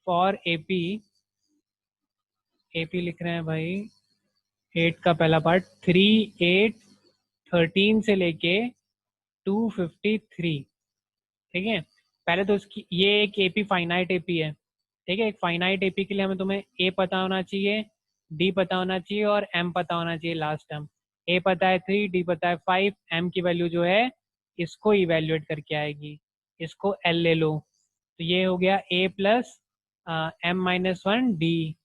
फॉर एपी, एपी लिख रहे हैं भाई 8 का पहला पार्ट, 3, 8, 13 से लेके 253। ठीक है, पहले तो इसकी ये एक एपी फाइनाइट एपी है। ठीक है, एक फाइनाइट एपी के लिए हमें तुम्हें ए पता होना चाहिए, डी पता होना चाहिए और एम पता होना चाहिए लास्ट टर्म। ए पता है 3, डी पता है 5, एम की वैल्यू जो है इसको इवेल्युएट करके आएगी, इसको एल ले लो। तो ये हो गया ए प्लस M-1 डी।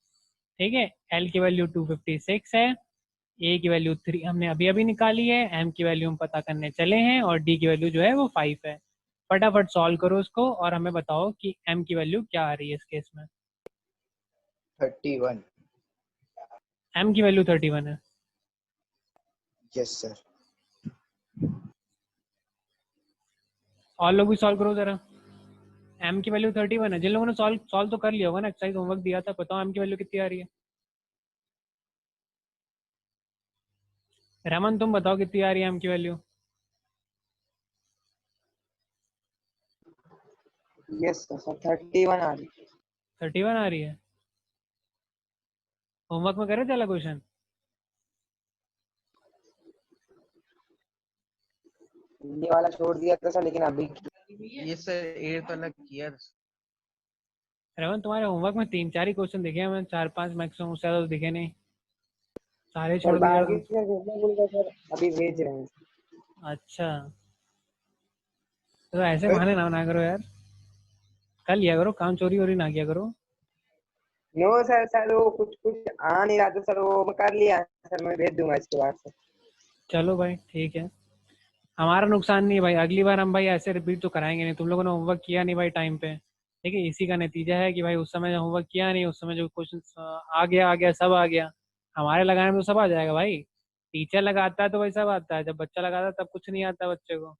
ठीक है, एल की वैल्यू 256 है, ए की वैल्यू 3 हमने अभी अभी निकाली है, एम की वैल्यू हम पता करने चले हैं, और डी की वैल्यू जो है वो 5 है। फटाफट सॉल्व करो उसको और हमें बताओ कि एम की वैल्यू क्या आ रही है इस केस में। 31। एम की वैल्यू 31 है। Yes sir. और लोग भी सॉल्व करो जरा। एम की वैल्यू 31 है, जिन लोगों ने सॉल्व तो कर लिया होगा ना, एक्सरसाइज होमवर्क दिया था, बताओ एम की वैल्यू कितनी आ रही है। रमन तुम बताओ कितनी आ रही है एम की वैल्यू। यस सर 31 आ रही 31 आ रही है। होमवर्क में करे थे वाला क्वेश्चन? ये वाला छोड़ दिया था सर, लेकिन अभी ये सर 8 वाला किया था। रेवन तुम्हारे होमवर्क में 3-4 ही क्वेश्चन दिखे हैं, मैंने 4-5 मैक्सिमम, उससे ज्यादा तो दिखे नहीं, सारे सर छोड़ दिए बाकी तुम। सर भेजना भूल गए सर, अभी भेज रहे हैं। अच्छा तो ऐसे सर बहाने ना करो यार, कल लिया करो, काम चोरी वोरी ना किया करो। नो सर, सर वो कुछ आ नहीं रहा था सर, वो मैं कर लिया सर, मैं भेज दूंगा इसके बाद सर। चलो भाई ठीक है, हमारा नुकसान नहीं है भाई, अगली बार हम भाई ऐसे रिपीट तो कराएंगे नहीं। तुम लोगों ने होमवर्क किया नहीं भाई टाइम पे, ठीक है, इसी का नतीजा है कि भाई उस समय होमवर्क किया नहीं, उस समय जो क्वेश्चन आ गया सब आ गया। हमारे लगाने में तो सब आ जाएगा भाई, टीचर लगाता है तो भाई सब आता है, जब बच्चा लगाता है तब कुछ नहीं आता बच्चे को।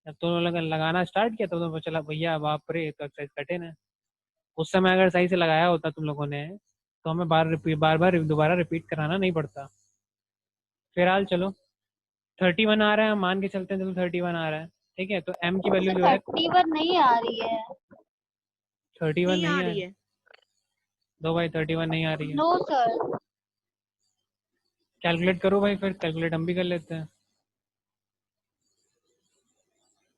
जब तुम लोगों ने लगाना स्टार्ट किया तो तुम्हें पता चला भैया बाप रे तो एक्सरसाइज कठिन है। उस समय अगर सही से लगाया होता तुम लोगों ने तो हमें बार बार दोबारा रिपीट कराना नहीं पड़ता। फिलहाल चलो 31 आ रहा है, हम मान के चलते हैं, चलो 31 आ रहा है, ठीक है। तो m की वैल्यू जो है 31 नहीं आ रही है। 31 नहीं आ नहीं रही है, है। दो भाई 31 नहीं आ रही है। No sir. कैलकुलेट करो भाई, फिर कैलकुलेट हम भी कर लेते हैं।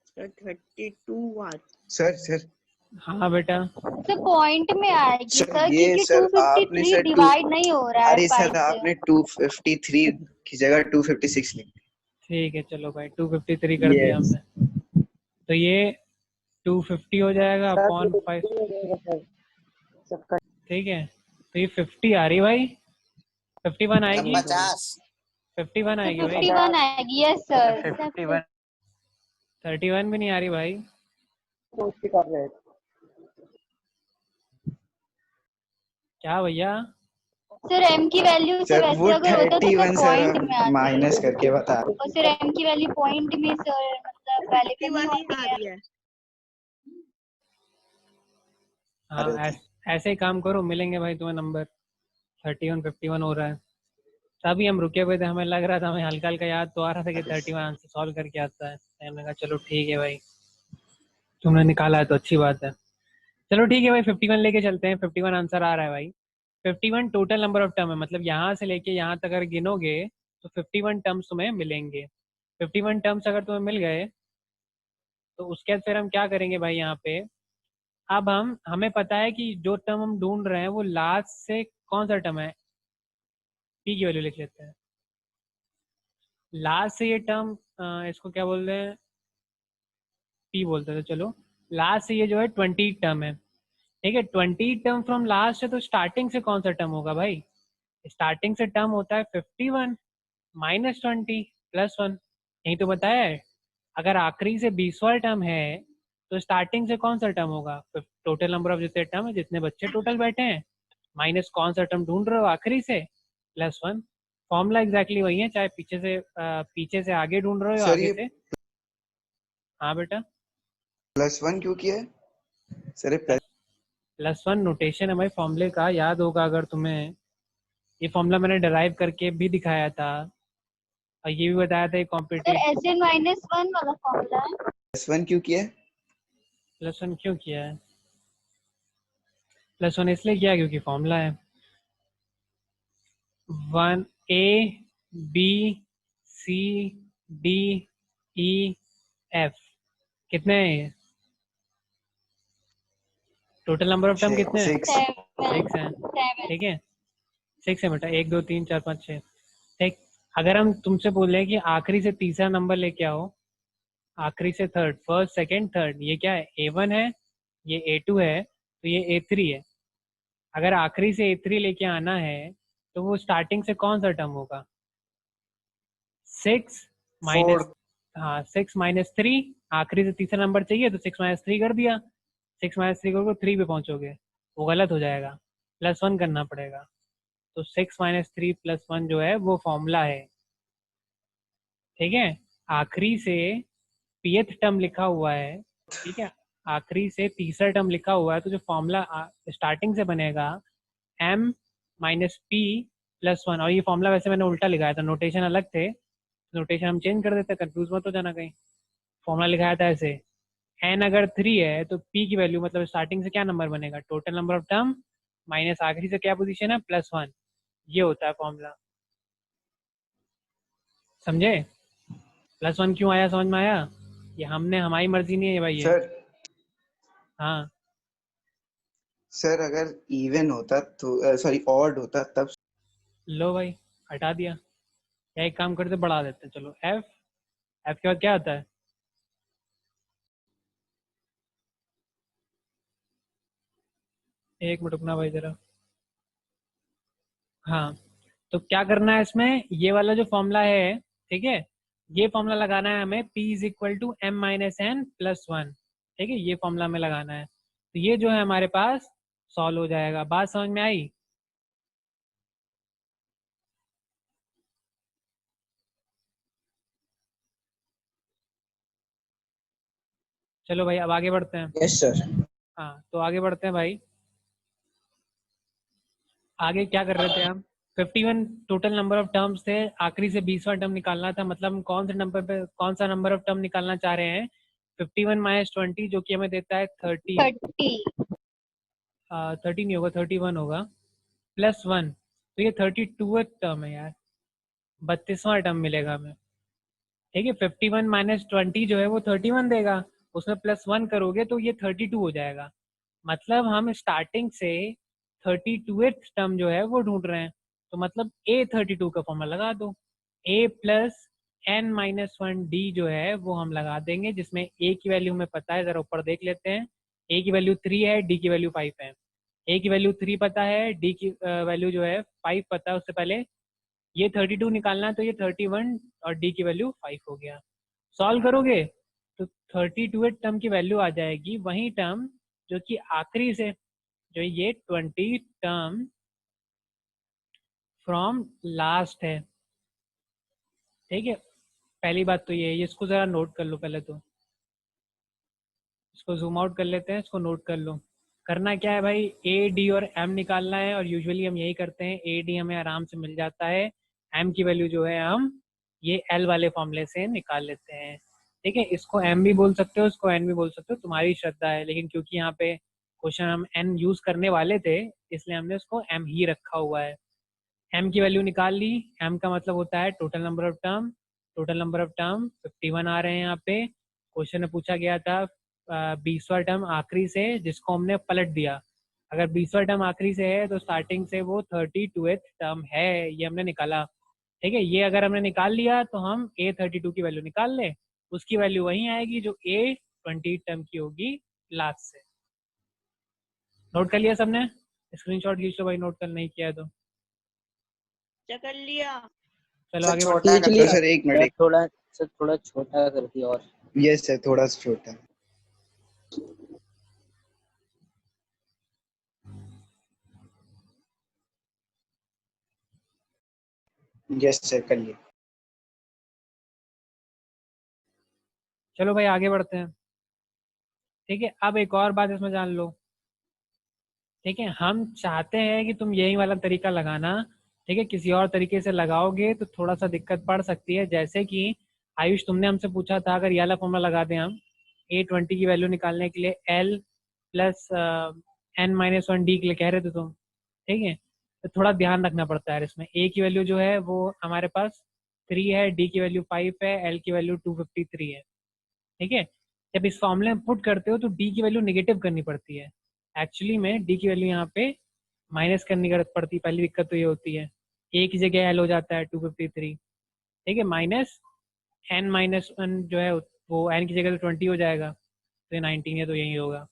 सर 32 आ सर हाँ बेटा, सर पॉइंट में आएगी सर सर, ये क्योंकि सर आपने 253 सर डिवाइड नहीं हो रहा है अरे 5 सर से। आपने 253 की जगह 256 लिख ठीक है चलो भाई 253 कर दिया यस हमने, तो ये 250 हो जाएगा सर अपॉन 5, हो जाएगा सर सबका। ठीक है। तो ये 50 आ रही भाई, 51 आएगी, 50। 51 तो आएगी भाई, 51 आएगी, यस सर। 51, 31 भी नहीं आ रही भाई। सोच के कर रहे थे क्या भैया? सर m की वैल्यू सर सर वो वैसे अगर होता तो सर 31 पॉइंट सर में आती, माइनस करके बता और सर m की वैल्यू पॉइंट में सर मतलब पहले पे नहीं 51 ही होती आ है। रही है। हाँ ऐसे ही काम करो, मिलेंगे भाई तुम्हें नंबर। 31 51 हो रहा है, तभी हम रुके हुए थे, हमें लग रहा था, हमें हल्का हल्का याद तो आ रहा था कि 31 आंसर सॉल्व करके आता है। हमने कहा चलो ठीक है भाई, तुमने निकाला है तो अच्छी बात है। चलो ठीक है भाई 51 लेके चलते हैं, 51 आंसर आ रहा है भाई। 51 टोटल नंबर ऑफ टर्म है, मतलब यहाँ से लेके यहाँ तक अगर गिनोगे तो 51 टर्म्स तुम्हें मिलेंगे। 51 टर्म्स अगर तुम्हें मिल गए तो उसके बाद फिर हम क्या करेंगे भाई, यहाँ पे अब हमें पता है कि जो टर्म हम ढूंढ रहे हैं वो लास्ट से कौन सा टर्म है, पी की वैल्यू लिख लेते हैं। लास्ट से ये टर्म इसको क्या बोलते हैं, पी बोलते हैं, तो चलो लास्ट से ये जो है 20 टर्म है, ठीक है। 20 टर्म फ्रॉम लास्ट है, तो स्टार्टिंग से कौन सा टर्म होगा भाई, स्टार्टिंग से टर्म होता है 51 माइनस 20 प्लस 1, यही तो बताया है। अगर आखिरी से 20वां टर्म है तो स्टार्टिंग से कौन सा टर्म होगा, टोटल नंबर ऑफ जितने टर्म है, जितने बच्चे टोटल बैठे हैं, माइनस कौन सा टर्म ढूंढ रहे हो आखिरी से, प्लस 1। फॉर्मूला एग्जैक्टली वही है, चाहे पीछे से आगे ढूंढ रहे हो सर आगे ये से। हाँ बेटा, +1 क्यों किया है सर ये प्लस 1 नोटेशन है भाई फॉर्मूले का, याद होगा अगर तुम्हें, ये फॉर्मूला मैंने डराइव करके भी दिखाया था, और ये भी बताया था सर कॉम्पिटिटिव। SN -1 वाला फॉर्मूला है। +1 क्यों किया है प्लस 1 क्यों किया है, प्लस 1 इसलिए किया क्योंकि फॉर्मूला है 1 A B C D E F, कितने हैं ये, टोटल नंबर ऑफ टर्म कितने हैं, 6 6 हैं, 7 ठीक है 6 है बेटा, 1 2 3 4 5 6, ठीक। अगर हम तुमसे बोले कि आखिरी से तीसरा नंबर लेके आओ, आखिरी से थर्ड, फर्स्ट सेकंड थर्ड, ये क्या है A1 है, ये A2 है, तो ये A3 है। अगर आखिरी से A3 लेके आना है तो वो स्टार्टिंग से कौन सा टर्म होगा, 6 माइनस, 4 हाँ 6 माइनस 3, आखिरी से तीसरा नंबर चाहिए तो 6 माइनस 3 कर दिया, 6 माइनस 3 करोगे 3 पे पहुंचोगे, वो गलत हो जाएगा, +1 करना पड़ेगा। तो 6 माइनस 3 प्लस 1 जो है वो फॉर्मूला है, ठीक है। आखिरी से pth टर्म लिखा हुआ है, ठीक है, आखिरी से तीसरा टर्म लिखा हुआ है, तो जो फॉर्मूला स्टार्टिंग से बनेगा m माइनस पी प्लस 1, और ये फॉर्मूला वैसे मैंने उल्टा लिखाया था, नोटेशन अलग थे, नोटेशन हम चेंज कर देते, कंफ्यूज मत हो जाना कहीं। फॉर्मूला लिखाया था ऐसे n अगर 3 है तो p की वैल्यू मतलब स्टार्टिंग से क्या नंबर बनेगा, total number of term minus आखिरी से क्या पोजीशन है +1, ये होता है फॉर्मूला। समझे? +1 क्यों आया, समझ में आया? ये हमने, हमारी मर्जी नहीं है भाई ये। सर हाँ सर अगर इवन होता तो सॉरी ऑड होता तब। लो भाई, हटा दिया। या एक काम करते, बढ़ा देते हैं, चलो f, f के बाद क्या आता है, एक मिनट रुकना भाई जरा। हाँ, तो क्या करना है इसमें, ये वाला जो फॉर्मूला है, ठीक है, ये फॉर्मूला लगाना है हमें, p is equal to m minus n plus 1, ठीक है, ये फॉर्मूला हमें लगाना है। तो ये जो है हमारे पास सॉल्व हो जाएगा। बात समझ में आई? चलो भाई अब आगे बढ़ते हैं। Yes sir. हाँ तो आगे बढ़ते हैं भाई। आगे क्या कर रहे थे हम, 51 टोटल नंबर ऑफ टर्म्स थे, आखिरी से 20वां टर्म निकालना था। मतलब हम कौन से नंबर पे कौन सा नंबर ऑफ टर्म निकालना चाह रहे हैं, 51 माइनस 20 जो कि हमें देता है 30, 30। 30 नहीं होगा, 31 होगा, +1, तो ये 32वां टर्म है यार, 32वां टर्म मिलेगा हमें। ठीक है, 51 माइनस 20 जो है वो 31 देगा, उसमें +1 करोगे तो ये 32 हो जाएगा। मतलब हम स्टार्टिंग से 32th टर्म जो है वो ढूंढ रहे हैं, तो मतलब A32 का फॉर्मूला लगा दो, A plus n minus 1D जो है वो हम लगा देंगे, जिसमें A की वैल्यू हमें पता है, जरा ऊपर देख लेते हैं। A की वैल्यू 3 है, D की वैल्यू 5 है। A की वैल्यू 3 पता है, D की वैल्यू जो है 5 पता है। उससे पहले ये 32 निकालना है, तो ये 31 और D की वैल्यू 5 हो गया। सॉल्व करोगे तो 32th टर्म की वैल्यू आ जाएगी, वही टर्म जो कि आखिरी से, जो ये 20 टर्म फ्रॉम लास्ट है। ठीक है, पहली बात तो ये है, इसको जरा नोट कर लो पहले तो, इसको जूम आउट कर लेते हैं, इसको नोट कर लो। करना क्या है भाई, ए डी और एम निकालना है, और यूजुअली हम यही करते हैं, ए डी हमें आराम से मिल जाता है, एम की वैल्यू जो है हम ये एल वाले फॉर्मूले से निकाल लेते हैं। ठीक है, इसको एम भी बोल सकते हो, इसको एन भी बोल सकते हो, तुम्हारी श्रद्धा है, लेकिन क्योंकि यहाँ पे क्वेश्चन हम एन यूज करने वाले थे, इसलिए हमने उसको एम ही रखा हुआ है। एम की वैल्यू निकाल ली, एम का मतलब होता है total number of term, total number of term 51 आ रहे हैं यहाँ पे। क्वेश्चन में पूछा गया था 20वां टर्म आखिरी से, जिसको हमने पलट दिया। अगर 20वां टर्म आखिरी से है तो स्टार्टिंग से वो 32th टर्म है, ये हमने निकाला। ठीक है, ये अगर हमने निकाल लिया तो हम A32 की वैल्यू निकाल लें, उसकी वैल्यू वही आएगी जो A20 टर्म की होगी लास्ट से। नोट कर लिया सबने? स्क्रीनशॉट खींच लो भाई, नोट कर नहीं किया है तो। क्या कर लिया? चलो सर आगे बढ़ते छोटा हैं। कर दो सर, एक मिनट। सर थोड़ा छोटा कर दिया और। यस सर, थोड़ा सा छोटा। यस सर, कर लिया। चलो भाई आगे बढ़ते हैं। ठीक है, अब एक और बात इसमें जान लो। ठीक है, हम चाहते हैं कि तुम यही वाला तरीका लगाना। ठीक है, किसी और तरीके से लगाओगे तो थोड़ा सा दिक्कत पड़ सकती है। जैसे कि आयुष, तुमने हमसे पूछा था अगर ये वाला फॉर्मूला लगा दें हम A20 की वैल्यू निकालने के लिए, L प्लस n-1D के लिए कह रहे थे तुम। ठीक है, तो थोड़ा ध्यान रखना पड़ता है इसमें। A की वैल्यू जो है वो हमारे पास 3 है, D की वैल्यू 5 है, L की वैल्यू 253 है। ठीक है, जब इस फॉर्मूले में पुट करते हो तो डी की वैल्यू नेगेटिव करनी पड़ती है। एक्चुअली में डी की वैल्यू यहाँ पे माइनस करनी पड़ती है, पहली दिक्कत तो ये होती है। ए की जगह एल हो जाता है 253। ठीक है, माइनस n-1 जो है वो n की जगह तो 20 हो जाएगा, तो ये 19 है तो यही होगा।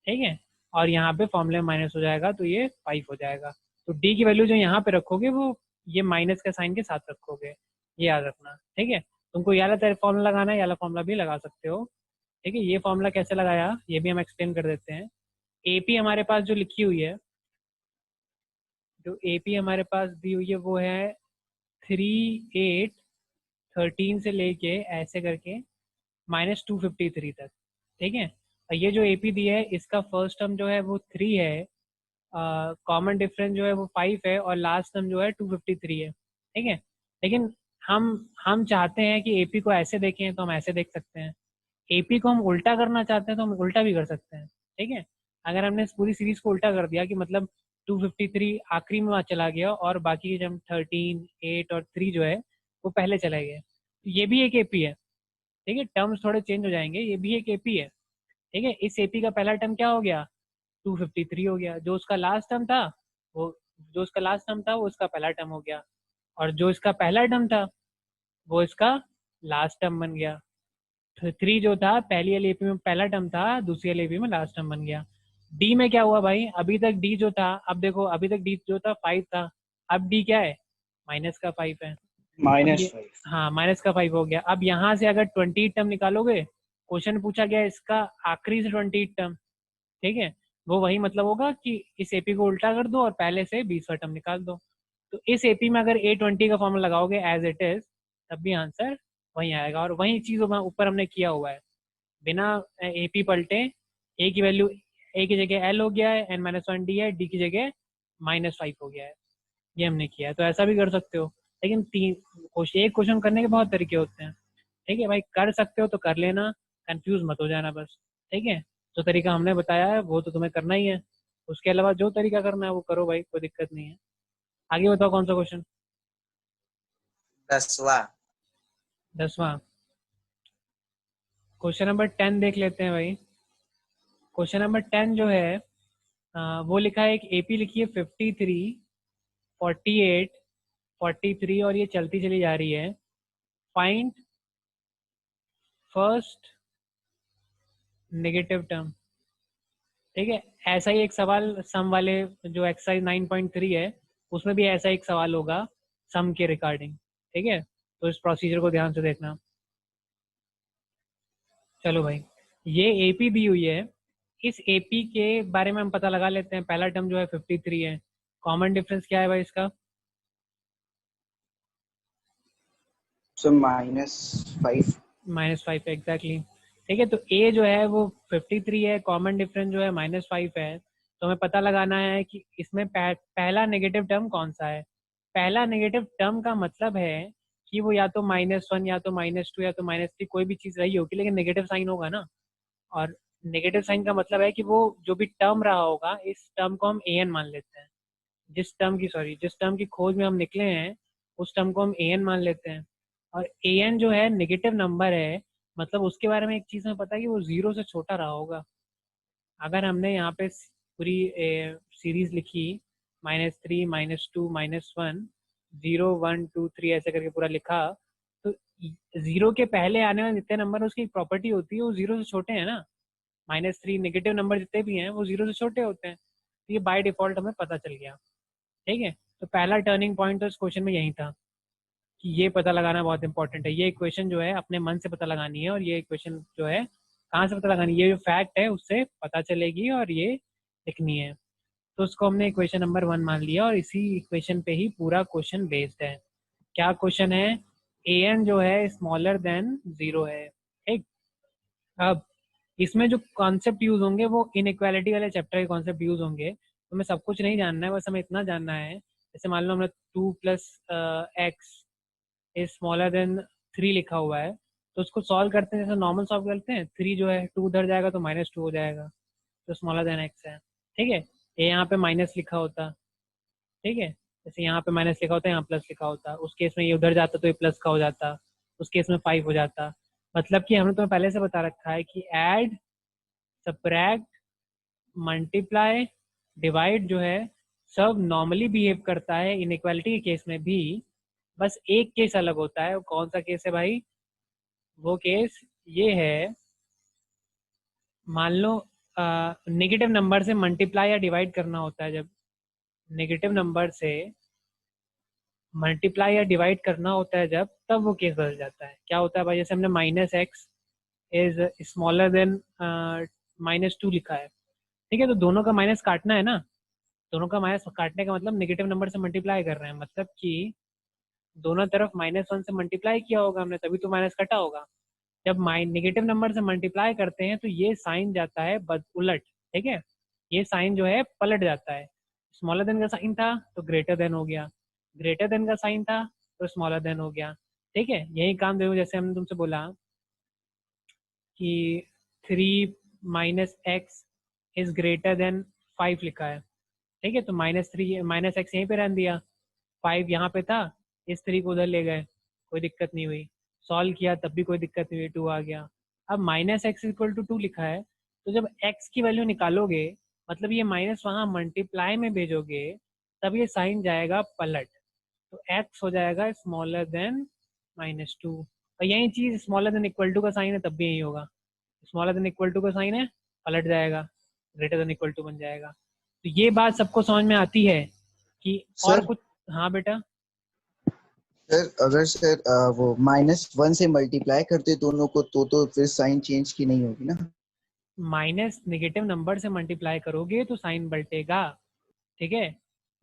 ठीक है, और यहाँ पे फॉर्मूले में माइनस हो जाएगा तो ये 5 हो जाएगा। तो डी की वैल्यू जो यहाँ पे रखोगे वो ये माइनस के साइन के साथ रखोगे, ये याद रखना। ठीक है, तुमको ये वाला फॉर्मूला लगाना है, ये वाला फॉर्मूला भी लगा सकते हो। ठीक है, ये फॉर्मूला कैसे लगाया ये भी हम एक्सप्लेन कर देते हैं। एपी हमारे पास जो लिखी हुई है, जो एपी हमारे पास दी हुई है वो है 3, 8, 13 से लेके ऐसे करके -253 तक। ठीक है, और ये जो एपी दी है इसका फर्स्ट टर्म जो है वो 3 है, कॉमन डिफरेंस जो है वो 5 है, और लास्ट टर्म जो है 253 है। ठीक है, लेकिन हम चाहते हैं कि एपी को ऐसे देखें तो हम ऐसे देख सकते हैं। एपी को हम उल्टा करना चाहते हैं तो हम उल्टा भी कर सकते हैं, ठीक है। अगर हमने इस पूरी सीरीज को उल्टा कर दिया कि मतलब 253 आखिरी में चला गया और बाकी जब 13, 8 और 3 जो है वो पहले चले गए, तो ये भी एक एपी है, ठीक है। टर्म्स थोड़े चेंज हो जाएंगे, ये भी एक एपी है, ठीक है। इस एपी का पहला टर्म क्या हो गया, 253 हो गया। जो उसका लास्ट टर्म था वो उसका पहला टर्म हो गया, और जो इसका पहला टर्म था वो इसका लास्ट टर्म बन गया। तो 3 जो था पहली एलएपी में पहला टर्म था, दूसरी एलएपी में लास्ट टर्म बन गया। डी में क्या हुआ भाई, अभी तक डी जो था, अब देखो अभी तक डी जो था 5 था, अब डी क्या है, माइनस का 5 है। -5। हाँ माइनस का 5 हो गया। अब यहाँ से अगर 28 टर्म निकालोगे, क्वेश्चन पूछा गया इसका आखिरी से 28 टर्म, ठीक है, वो वही मतलब होगा कि इस एपी को उल्टा कर दो और पहले से 20वां टर्म निकाल दो। तो इस एपी में अगर A20 का फॉर्मूला लगाओगे एज इट इज, तब भी आंसर वही आएगा। और वही चीज ऊपर हमने किया हुआ है, बिना एपी पलटे ए की वैल्यू, ए की जगह एल हो गया है, n-1 डी है, डी की जगह -5 हो गया है, ये हमने किया है। तो ऐसा भी कर सकते हो, लेकिन एक क्वेश्चन करने के बहुत तरीके होते हैं, ठीक है भाई। कर सकते हो तो कर लेना, कंफ्यूज मत हो जाना बस, ठीक है। जो तरीका हमने बताया है वो तो तुम्हें करना ही है, उसके अलावा जो तरीका करना है वो करो भाई, कोई दिक्कत नहीं है। आगे बताओ कौन सा क्वेश्चन। 10वां। 10वां क्वेश्चन नंबर 10 देख लेते हैं भाई। क्वेश्चन नंबर 10 जो है वो लिखा है, एक एपी लिखी है 53, 48, 43 और ये चलती चली जा रही है। फाइंड फर्स्ट नेगेटिव टर्म, ठीक है। ऐसा ही एक सवाल सम वाले जो एक्सरसाइज 9.3 है उसमें भी ऐसा एक सवाल होगा सम के रिगार्डिंग, ठीक है। तो इस प्रोसीजर को ध्यान से देखना। चलो भाई, ये एपी दी हुई है, इस एपी के बारे में हम पता लगा लेते हैं। पहला टर्म जो है 53 है, कॉमन डिफरेंस क्या है भाई इसका, सो -5। -5 एग्जैक्टली, ठीक है। तो ए जो है वो 53 है, कॉमन डिफरेंस जो है -5 है। तो हमें पता लगाना है कि इसमें पहला नेगेटिव टर्म कौन सा है। पहला नेगेटिव टर्म का मतलब है कि वो या तो -1 या तो -2 या तो -3 कोई भी चीज़ रही होगी, लेकिन नेगेटिव साइन होगा ना। और नेगेटिव साइन का मतलब है कि वो जो भी टर्म रहा होगा, इस टर्म को हम an मान लेते हैं। जिस टर्म की खोज में हम निकले हैं उस टर्म को हम an मान लेते हैं। और an जो है नेगेटिव नंबर है, मतलब उसके बारे में एक चीज़ हमें पता है कि वो 0 से छोटा रहा होगा। अगर हमने यहाँ पे पूरी सीरीज लिखी -3, -2, -1, 0, 1, 2, 3 ऐसे करके पूरा लिखा, तो 0 के पहले आने वाले जितने नंबर उसकी एक प्रॉपर्टी होती है वो 0 से छोटे हैं ना। -3 नेगेटिव नंबर जितने भी हैं वो 0 से छोटे होते हैं, तो ये बाय डिफॉल्ट हमें पता चल गया, ठीक है। तो पहला टर्निंग पॉइंट तो इस क्वेश्चन में यही था कि ये पता लगाना बहुत इंपॉर्टेंट है। ये इक्वेशन जो है अपने मन से पता लगानी है, और ये इक्वेशन जो है कहाँ से पता लगानी है, ये जो फैक्ट है उससे पता चलेगी और ये लिखनी है। तो उसको हमने इक्वेशन नंबर 1 मान लिया और इसी इक्वेशन पे ही पूरा क्वेश्चन बेस्ड है। क्या क्वेश्चन है, an जो है स्मॉलर देन 0 है, ठीक। अब इसमें जो कॉन्सेप्ट यूज होंगे वो इनइक्वालिटी वाले चैप्टर के कॉन्सेप्ट यूज होंगे। तो हमें सब कुछ नहीं जानना है, बस हमें इतना जानना है, जैसे मान लो हमने 2 + x इज स्मॉलर देन 3 लिखा हुआ है, तो उसको सॉल्व करते हैं, जैसे नॉर्मल सॉल्व करते हैं। 3 जो है 2 उधर जाएगा तो -2 हो जाएगा, तो स्मॉलर देन x है, ठीक है। ये यहाँ पे माइनस लिखा होता, ठीक है, जैसे यहाँ पे माइनस लिखा होता है, यहाँ प्लस लिखा होता। उस केस में ये उधर जाता तो ये प्लस का हो जाता, उस केस में 5 हो जाता। मतलब कि हमने तुम्हें पहले से बता रखा है कि ऐड, सब्ट्रैक्ट, मल्टीप्लाई, डिवाइड जो है सब नॉर्मली बिहेव करता है इनइक्वालिटी के केस में भी। बस एक केस अलग होता है, वो कौन सा केस है भाई, वो केस ये है, मान लो नेगेटिव नंबर से मल्टीप्लाई या डिवाइड करना होता है। जब नेगेटिव नंबर से मल्टीप्लाई या डिवाइड करना होता है जब, तब वो केस बदल जाता है। क्या होता है भाई, जैसे हमने -x इज स्मॉलर देन -2 लिखा है, ठीक है। तो दोनों का माइनस काटना है ना, दोनों का माइनस काटने का मतलब नेगेटिव नंबर से मल्टीप्लाई कर रहे हैं, मतलब कि दोनों तरफ -1 से मल्टीप्लाई किया होगा हमने, तभी तो माइनस कटा होगा। जब नेगेटिव नंबर से मल्टीप्लाई करते हैं तो ये साइन जाता है उलट, ठीक है, ये साइन जो है पलट जाता है। स्मॉलर देन का साइन था तो ग्रेटर देन हो गया, ग्रेटर देन का साइन था तो स्मॉलर देन हो गया, ठीक है। यही काम देखो, जैसे हमने तुमसे बोला कि 3 minus x is greater than 5 लिखा है, ठीक है, तो -3 माइनस एक्स यहीं पे रहने दिया, 5 यहाँ पे था, इस 3 को उधर ले गए, कोई दिक्कत नहीं हुई, सॉल्व किया तब भी कोई दिक्कत नहीं हुई, 2 आ गया। अब माइनस एक्स इक्वल टू 2 लिखा है, तो जब x की वैल्यू निकालोगे मतलब ये माइनस वहाँ मल्टीप्लाई में भेजोगे तब ये साइन जाएगा पलट, तो x हो जाएगा स्मॉलर देन -2, और यही चीज़ स्मॉलर देन इक्वल टू का साइन है तब भी यही होगा, स्मॉलर देन इक्वल टू का साइन है पलट जाएगा, ग्रेटर देन इक्वल टू बन जाएगा। तो ये बात सबको समझ में आती है कि और सर कुछ। हाँ बेटा, सर अगर सर वो -1 से मल्टीप्लाई करते दोनों को तो फिर साइन चेंज की नहीं होगी ना। माइनस नेगेटिव नंबर से मल्टीप्लाई करोगे तो साइन पलटेगा, ठीक है,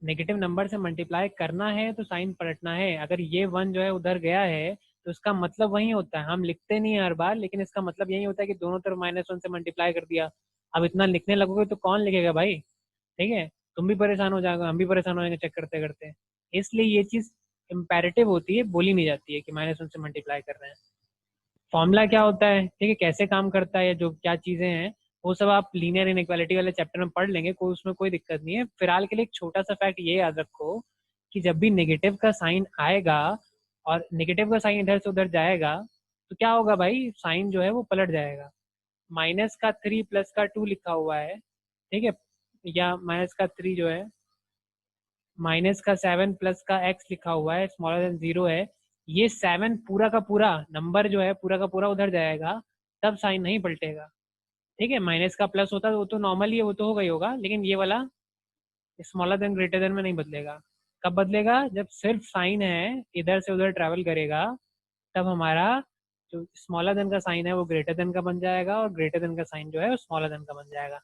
नेगेटिव नंबर से मल्टीप्लाई करना है तो साइन पलटना है। अगर ये 1 जो है उधर गया है तो इसका मतलब वही होता है, हम लिखते नहीं है हर बार, लेकिन इसका मतलब यही होता है कि दोनों तरफ -1 से मल्टीप्लाई कर दिया। अब इतना लिखने लगोगे तो कौन लिखेगा भाई, ठीक है, तुम भी परेशान हो जाएगा, हम भी परेशान हो जाएंगे चेक करते करते। इसलिए ये चीज़ इम्पेरेटिव होती है, बोली नहीं जाती है कि -1 से मल्टीप्लाई कर रहे हैं। फॉर्मूला क्या होता है, ठीक है, कैसे काम करता है, जो क्या चीज़ें हैं वो सब आप लीनियर इनइक्वालिटी वाले चैप्टर में पढ़ लेंगे, कोई उसमें कोई दिक्कत नहीं है। फिलहाल के लिए एक छोटा सा फैक्ट ये याद रखो कि जब भी नेगेटिव का साइन आएगा और नेगेटिव का साइन इधर से उधर जाएगा तो क्या होगा भाई, साइन जो है वो पलट जाएगा। माइनस का 3 प्लस का 2 लिखा हुआ है, ठीक है, या माइनस का 3 जो है, माइनस का 7 प्लस का x लिखा हुआ है स्मॉलर देन 0 है, ये 7 पूरा का पूरा नंबर जो है पूरा का पूरा उधर जाएगा तब साइन नहीं पलटेगा, ठीक है। माइनस का प्लस होता है वो तो नॉर्मली है, वो तो होगा ही होगा, लेकिन ये वाला स्मॉलर देन ग्रेटर देन में नहीं बदलेगा। कब बदलेगा, जब सिर्फ साइन है इधर से उधर ट्रैवल करेगा तब हमारा जो स्मॉलर देन का साइन है वो ग्रेटर देन का बन जाएगा और ग्रेटर देन का साइन जो है वो स्मॉलर देन का बन जाएगा।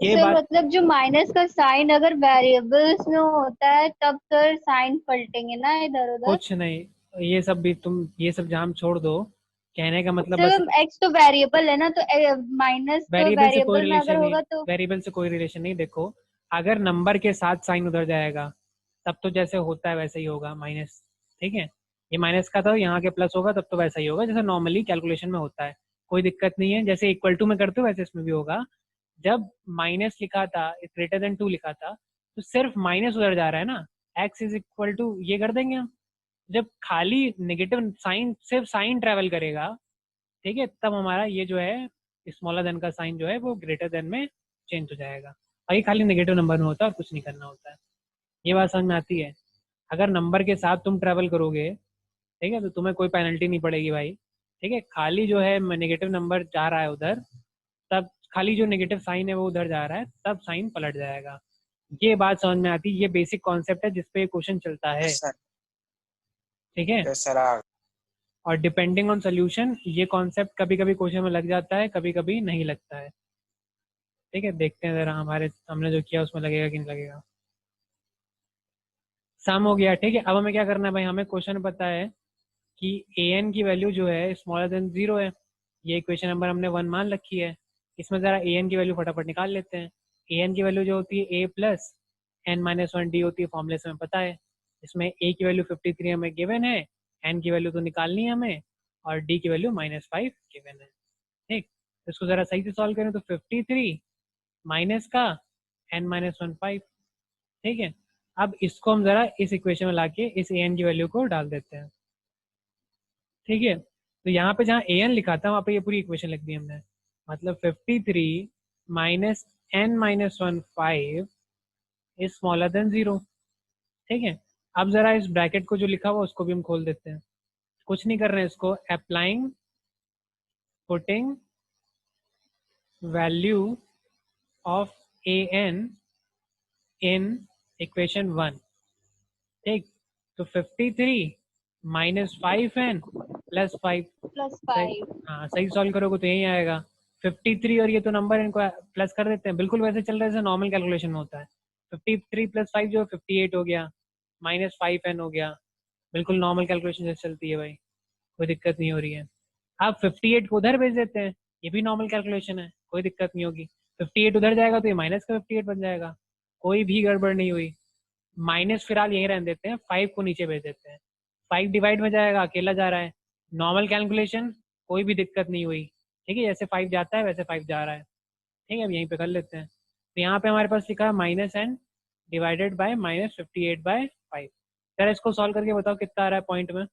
ये सर बात मतलब जो माइनस का साइन अगर वेरिएबल्स में होता है तब सर साइन पलटेंगे ना इधर उधर। कुछ नहीं, ये सब भी तुम ये सब जाम छोड़ दो, कहने का मतलब बस सर एक्स तो वेरिएबल है ना, तो माइनस तो वेरिएबल से कोई वेरिएबल में रिलेशन अगर नहीं, होगा तो वेरिएबल से कोई रिलेशन नहीं। देखो अगर नंबर के साथ साइन उधर जाएगा तब तो जैसे होता है वैसे ही होगा माइनस, ठीक है, ये माइनस का था यहाँ के प्लस होगा तब तो वैसा ही होगा जैसे नॉर्मली कैलकुलेशन में होता है, कोई दिक्कत नहीं है। जैसे इक्वल टू में करते हो वैसे इसमें भी होगा। जब माइनस लिखा था ग्रेटर देन 2 लिखा था तो सिर्फ माइनस उधर जा रहा है ना, एक्स इज इक्वल टू ये कर देंगे हम। जब खाली नेगेटिव साइन सिर्फ साइन ट्रेवल करेगा, ठीक है, तब हमारा ये जो है स्मॉलर देन का साइन जो है वो ग्रेटर देन में चेंज हो जाएगा। और ये खाली नेगेटिव नंबर में होता है और कुछ नहीं करना होता है। ये बात समझ में आती है। अगर नंबर के साथ तुम ट्रैवल करोगे, ठीक है, तो तुम्हें कोई पेनल्टी नहीं पड़ेगी भाई, ठीक है, खाली जो है नेगेटिव नंबर जा रहा है उधर, तब खाली जो नेगेटिव साइन है वो उधर जा रहा है तब साइन पलट जाएगा। ये बात समझ में आती है, ये बेसिक कॉन्सेप्ट है जिसपे क्वेश्चन चलता है, सर ठीक है। यस सर और डिपेंडिंग ऑन सोल्यूशन ये कॉन्सेप्ट कभी कभी क्वेश्चन में लग जाता है, कभी कभी नहीं लगता है, ठीक है। देखते हैं जरा हमने जो किया उसमें लगेगा कि नहीं लगेगा। सम हो गया, ठीक है। अब हमें क्या करना है भाई, हमें क्वेश्चन पता है कि ए एन की वैल्यू जो है स्मॉलर देन 0 है, ये इक्वेशन नंबर हमने 1 मान रखी है। इसमें ज़रा ए एन की वैल्यू फटाफट निकाल लेते हैं। ए एन की वैल्यू जो होती है ए प्लस एन माइनस 1 डी होती है, फॉर्मूले से हमें पता है। इसमें ए की वैल्यू 53 हमें गिवन है, एन की वैल्यू तो निकालनी है हमें, और डी की वैल्यू -5 गिवन है, ठीक। तो इसको ज़रा सही से सॉल्व करें तो 53 माइनस का एन माइनस 1 5, ठीक है। अब इसको हम ज़रा इस इक्वेशन में लाके इस ए एन की वैल्यू को डाल देते हैं, ठीक है। तो यहाँ पे जहाँ ए एन लिखा था वहाँ पे ये पूरी इक्वेशन लिख दी हमने, मतलब 53 minus n minus 1 5 is smaller than 0, ठीक है। अब जरा इस ब्रैकेट को जो लिखा हुआ उसको भी हम खोल देते हैं, कुछ नहीं कर रहे हैं, इसको applying putting value of a n in equation 1, ठीक। तो 53 माइनस 5n प्लस 5, +5। हाँ सही सॉल्व करोगे तो यही आएगा 53, और ये तो नंबर इनको प्लस कर देते हैं, बिल्कुल वैसे चल रहा है जैसे नॉर्मल कैलकुलेशन में होता है। 53 प्लस 5 जो 58 हो गया, माइनस 5n हो गया, बिल्कुल नॉर्मल कैलकुलेशन जैसे चलती है भाई, कोई दिक्कत नहीं हो रही है। आप 58 को उधर भेज देते हैं, ये भी नॉर्मल कैलकुलेशन है, कोई दिक्कत नहीं होगी। 58 उधर जाएगा तो ये माइनस का 58 बन जाएगा, कोई भी गड़बड़ नहीं हुई। माइनस फिलहाल यहीं रहने देते हैं, 5 को नीचे भेज देते हैं, 5 डिवाइड में जाएगा, अकेला जा रहा है, नॉर्मल कैलकुलेशन, कोई भी दिक्कत नहीं हुई, ठीक है, जैसे 5 जाता है वैसे 5 जा रहा है। ठीक है, अब यहीं पे कर लेते हैं। तो यहाँ पे हमारे पास लिखा है -n डिवाइडेड बाय -58/5। सर इसको सॉल्व करके बताओ कितना आ रहा है पॉइंट में।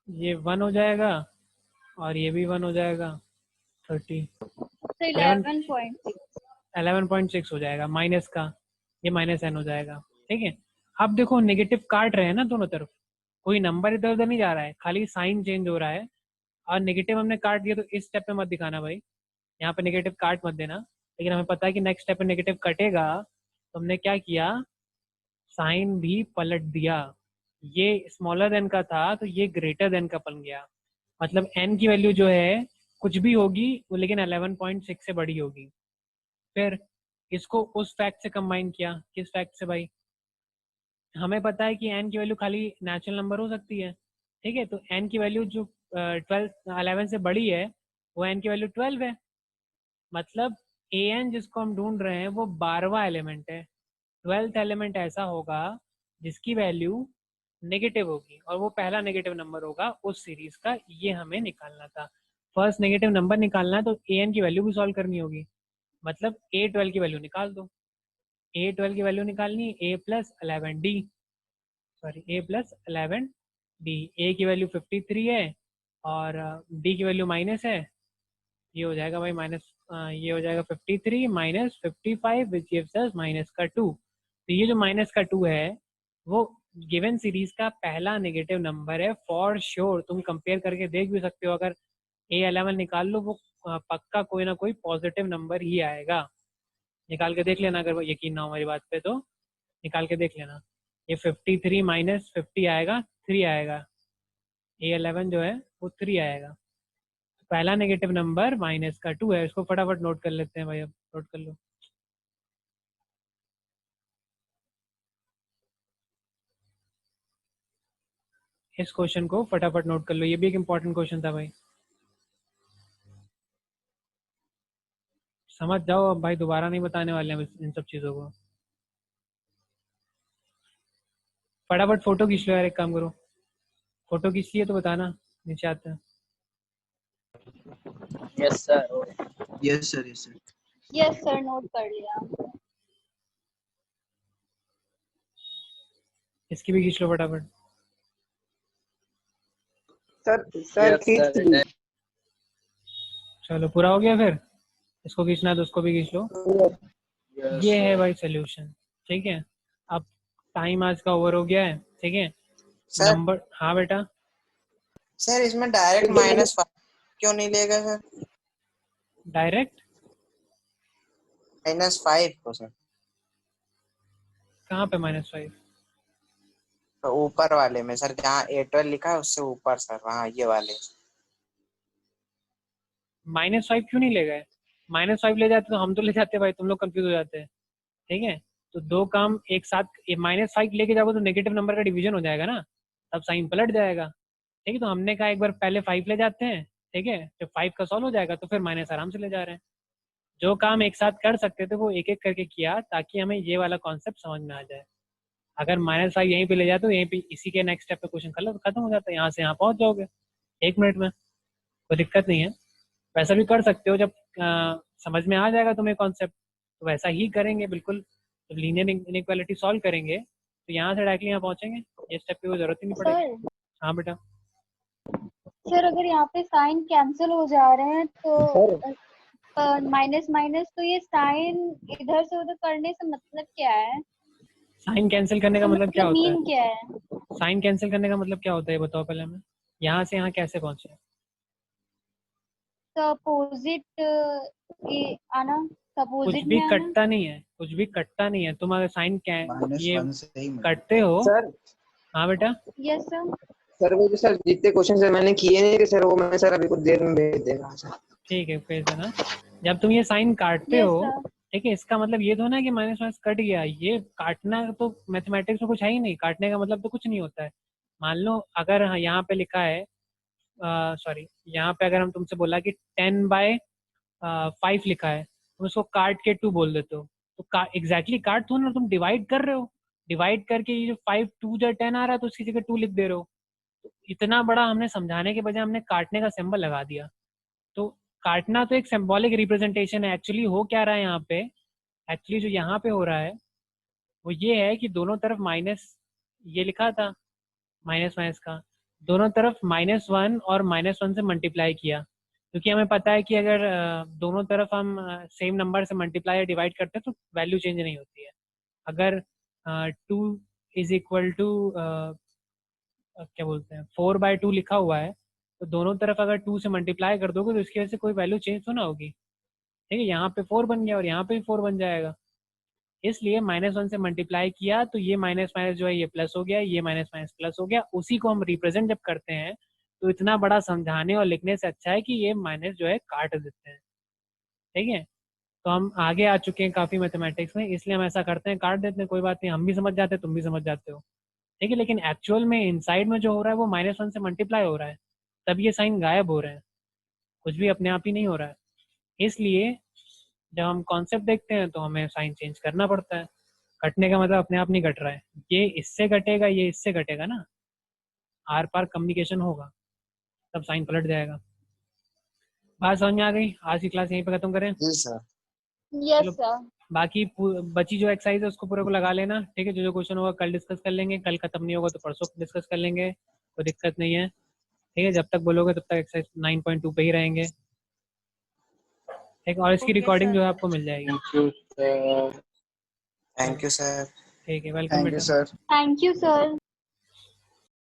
ये 1 हो जाएगा और ये भी 1 हो जाएगा, 30 तो 11 11.6। 11.6 हो जाएगा माइनस का, ये -n हो जाएगा। ठीक है, अब देखो नेगेटिव काट रहे हैं ना दोनों तरफ, कोई नंबर इधर उधर नहीं जा रहा है, खाली साइन चेंज हो रहा है। और नेगेटिव हमने काट दिया तो इस स्टेप पे मत दिखाना भाई, यहाँ पे नेगेटिव काट मत देना। लेकिन हमें पता है कि नेक्स्ट स्टेप पे नेगेटिव कटेगा, तो हमने क्या किया, साइन भी पलट दिया। ये स्मॉलर देन का था तो ये ग्रेटर देन का बन गया, मतलब n की वैल्यू जो है कुछ भी होगी वो लेकिन 11.6 से बड़ी होगी। फिर इसको उस फैक्ट से कंबाइन किया, किस फैक्ट से भाई, हमें पता है कि n की वैल्यू खाली नेचुरल नंबर हो सकती है। ठीक है, तो n की वैल्यू जो 11 से बड़ी है वो n की वैल्यू 12 है, मतलब an जिसको हम ढूंढ रहे हैं वो 12वां एलिमेंट है। 12th एलिमेंट ऐसा होगा जिसकी वैल्यू नेगेटिव होगी और वो पहला नेगेटिव नंबर होगा उस सीरीज का, ये हमें निकालना था। फर्स्ट नेगेटिव नंबर निकालना है तो an की वैल्यू भी सॉल्व करनी होगी, मतलब a12 की वैल्यू निकाल दो। a12 की वैल्यू निकालनी a plus 11d, sorry a plus 11d। a की वैल्यू 53 है और d की वैल्यू माइनस है, ये हो जाएगा भाई ये हो जाएगा 53 माइनस 55 विच गिव्स अस -2। तो ये जो -2 है वो गिवन सीरीज का पहला नेगेटिव नंबर है फॉर श्योर। तुम कंपेयर करके देख भी सकते हो, अगर a11 निकाल लो वो पक्का कोई ना कोई पॉजिटिव नंबर ही आएगा। निकाल के देख लेना, अगर वो यकीन ना हो हमारी बात पे तो निकाल के देख लेना। ये 53 माइनस 50 आएगा, 3 आएगा, a11 जो है वो 3 आएगा। पहला नेगेटिव नंबर -2 है, इसको फटाफट नोट कर लेते हैं भाई, अब नोट कर लो। इस क्वेश्चन को फटाफट नोट कर लो, ये भी एक इम्पॉर्टेंट क्वेश्चन था भाई, समझ जाओ अब भाई, दोबारा नहीं बताने वाले हैं इन सब चीज़ों को। फटाफट फोटो खींच लो यार, एक काम करो, फोटो खींच लिए तो बताना, नीचे आते हैं। Yes sir. Yes sir, yes sir. Yes sir, note कर लिया। इसकी भी खींच लो फटाफट। सर खींच ली। चलो पूरा हो गया, फिर इसको खींचना है तो उसको भी खींच लो। ये है भाई सोल्यूशन। ठीक है, अब टाइम आज का ओवर हो गया है। ठीक है, सर नंबर, हाँ बेटा, सर इसमें डायरेक्ट -5 क्यों नहीं लेगा सर? डायरेक्ट -5 को सर, कहाँ पे -5? तो ऊपर वाले में सर, जहाँ A12 लिखा है उससे ऊपर सर, वहाँ ये वाले। -5 क्यों नहीं ले गए? -5 ले जाते तो हम तो ले जाते भाई, तुम लोग कंफ्यूज हो जाते हैं। ठीक है, तो दो काम एक साथ, -5 लेके जाओगे तो नेगेटिव नंबर का डिवीजन हो जाएगा ना, तब साइन पलट जाएगा। ठीक है, तो हमने कहा एक बार पहले 5 ले जाते हैं। ठीक है, जब 5 का सॉल्व हो जाएगा तो फिर माइनस आराम से ले जा रहे हैं। जो काम एक साथ कर सकते थे वो एक एक करके किया, ताकि हमें ये वाला कॉन्सेप्ट समझ में आ जाए। अगर -5 यहीं पे ले जाते हो, यहीं पे इसी के नेक्स्ट स्टेप पे क्वेश्चन खत्म हो जाता है, यहाँ से यहाँ पहुंच जाओगे 1 मिनट में, कोई दिक्कत नहीं है। वैसा भी कर सकते हो, जब समझ में आ जाएगा तुम्हें कॉन्सेप्ट तो वैसा ही करेंगे बिल्कुल। जब लीनियर इनइक्वालिटी सॉल्व करेंगे तो यहाँ से डायरेक्टली यहाँ पहुंचेंगे, ये स्टेप की कोई जरूरत ही नहीं पड़ेगी। हाँ बेटा, सर अगर यहाँ पे साइन कैंसिल हो जा रहे हैं तो माइनस माइनस, तो ये साइन इधर से उधर करने से मतलब क्या है? साइन कैंसिल करने का मतलब क्या होता है? मीन क्या है? साइन कैंसिल करने का मतलब क्या होता है ये बताओ पहले हमें, यहाँ से यहाँ कैसे पहुंचे? अपोजिट आना, कुछ अपोजिट भी में आना। कटता नहीं है, कुछ भी कटता नहीं है। तुम अगर साइन ये -1 से ही करते हो। सर हाँ बेटा, यस सर। सर वो जो सर जितने क्वेश्चन सर मैंने किए नहीं थे सर, वो मैं सर अभी कुछ देर में भेज देगा सर। ठीक है, भेज देना। जब तुम ये साइन काटते यस हो, सर। ठीक है, इसका मतलब ये तो ना कि माइनस कट गया, ये काटना तो मैथमेटिक्स में कुछ है ही नहीं, काटने का मतलब तो कुछ नहीं होता है। मान लो अगर यहाँ पे लिखा है, सॉरी, यहाँ पे अगर हम तुमसे बोला कि 10/5 लिखा है, तुम उसको काट के 2 बोल देते हो, तो एग्जैक्टली काट दो ना, तुम डिवाइड कर रहे हो। डिवाइड करके ये जो 5 2 10 आ रहा है तो उसकी जगह 2 लिख दे रहे हो। तो इतना बड़ा हमने समझाने के बजाय हमने काटने का सिंबल लगा दिया। तो काटना तो एक सिंबॉलिक रिप्रेजेंटेशन है। एक्चुअली हो क्या रहा है यहाँ पे, एक्चुअली जो यहाँ पे हो रहा है वो ये है कि दोनों तरफ माइनस, ये लिखा था माइनस माइनस का, दोनों तरफ -1 और -1 से मल्टीप्लाई किया, क्योंकि हमें पता है कि अगर दोनों तरफ हम सेम नंबर से मल्टीप्लाई या डिवाइड करते हैं तो वैल्यू चेंज नहीं होती है। अगर 2 इज इक्वल टू क्या बोलते हैं 4/2 लिखा हुआ है, तो दोनों तरफ अगर 2 से मल्टीप्लाई कर दोगे तो इसकी वजह से कोई वैल्यू चेंज तो ना होगी। ठीक है, यहाँ पे 4 बन गया और यहाँ पे भी 4 बन जाएगा, इसलिए -1 से मल्टीप्लाई किया तो ये माइनस माइनस जो है ये प्लस हो गया, ये माइनस माइनस प्लस हो गया। उसी को हम रिप्रेजेंट जब करते हैं तो इतना बड़ा समझाने और लिखने से अच्छा है कि ये माइनस जो है काट देते हैं। ठीक है, तो हम आगे आ चुके हैं काफ़ी मैथमेटिक्स में, इसलिए हम ऐसा करते हैं, काट देते हैं, कोई बात नहीं, हम भी समझ जाते हैं, तुम भी समझ जाते हो। ठीक है, लेकिन एक्चुअल में इनसाइड में जो हो रहा है वो -1 से मल्टीप्लाई हो रहा है, तब ये साइन गायब हो रहे हैं, कुछ भी अपने आप ही नहीं हो रहा है। इसलिए जब हम कॉन्सेप्ट देखते हैं तो हमें साइन चेंज करना पड़ता है। कटने का मतलब अपने आप नहीं कट रहा है, ये इससे कटेगा, ये इससे कटेगा ना, आर पार कम्युनिकेशन होगा, तब साइन पलट जाएगा। बात समझ में आ गई? आज की क्लास यहीं पे खत्म करें। जी सर। यस चलो, सर। बाकी बची जो एक्सरसाइज है उसको पूरे को लगा लेना। ठीक है, जो जो क्वेश्चन होगा कल डिस्कस कर लेंगे, कल खत्म नहीं होगा तो परसों डिस्कस कर लेंगे, कोई दिक्कत नहीं है। ठीक है, जब तक बोलोगे तब तक एक्सरसाइज 9.2 पे ही रहेंगे। ठीक है, और इसकी Okay, रिकॉर्डिंग sir. जो है आपको मिल जाएगी। Thank you sir. Thank you sir. ठीक है, वेलकम थैंक यू बेटा। सर। Thank you sir.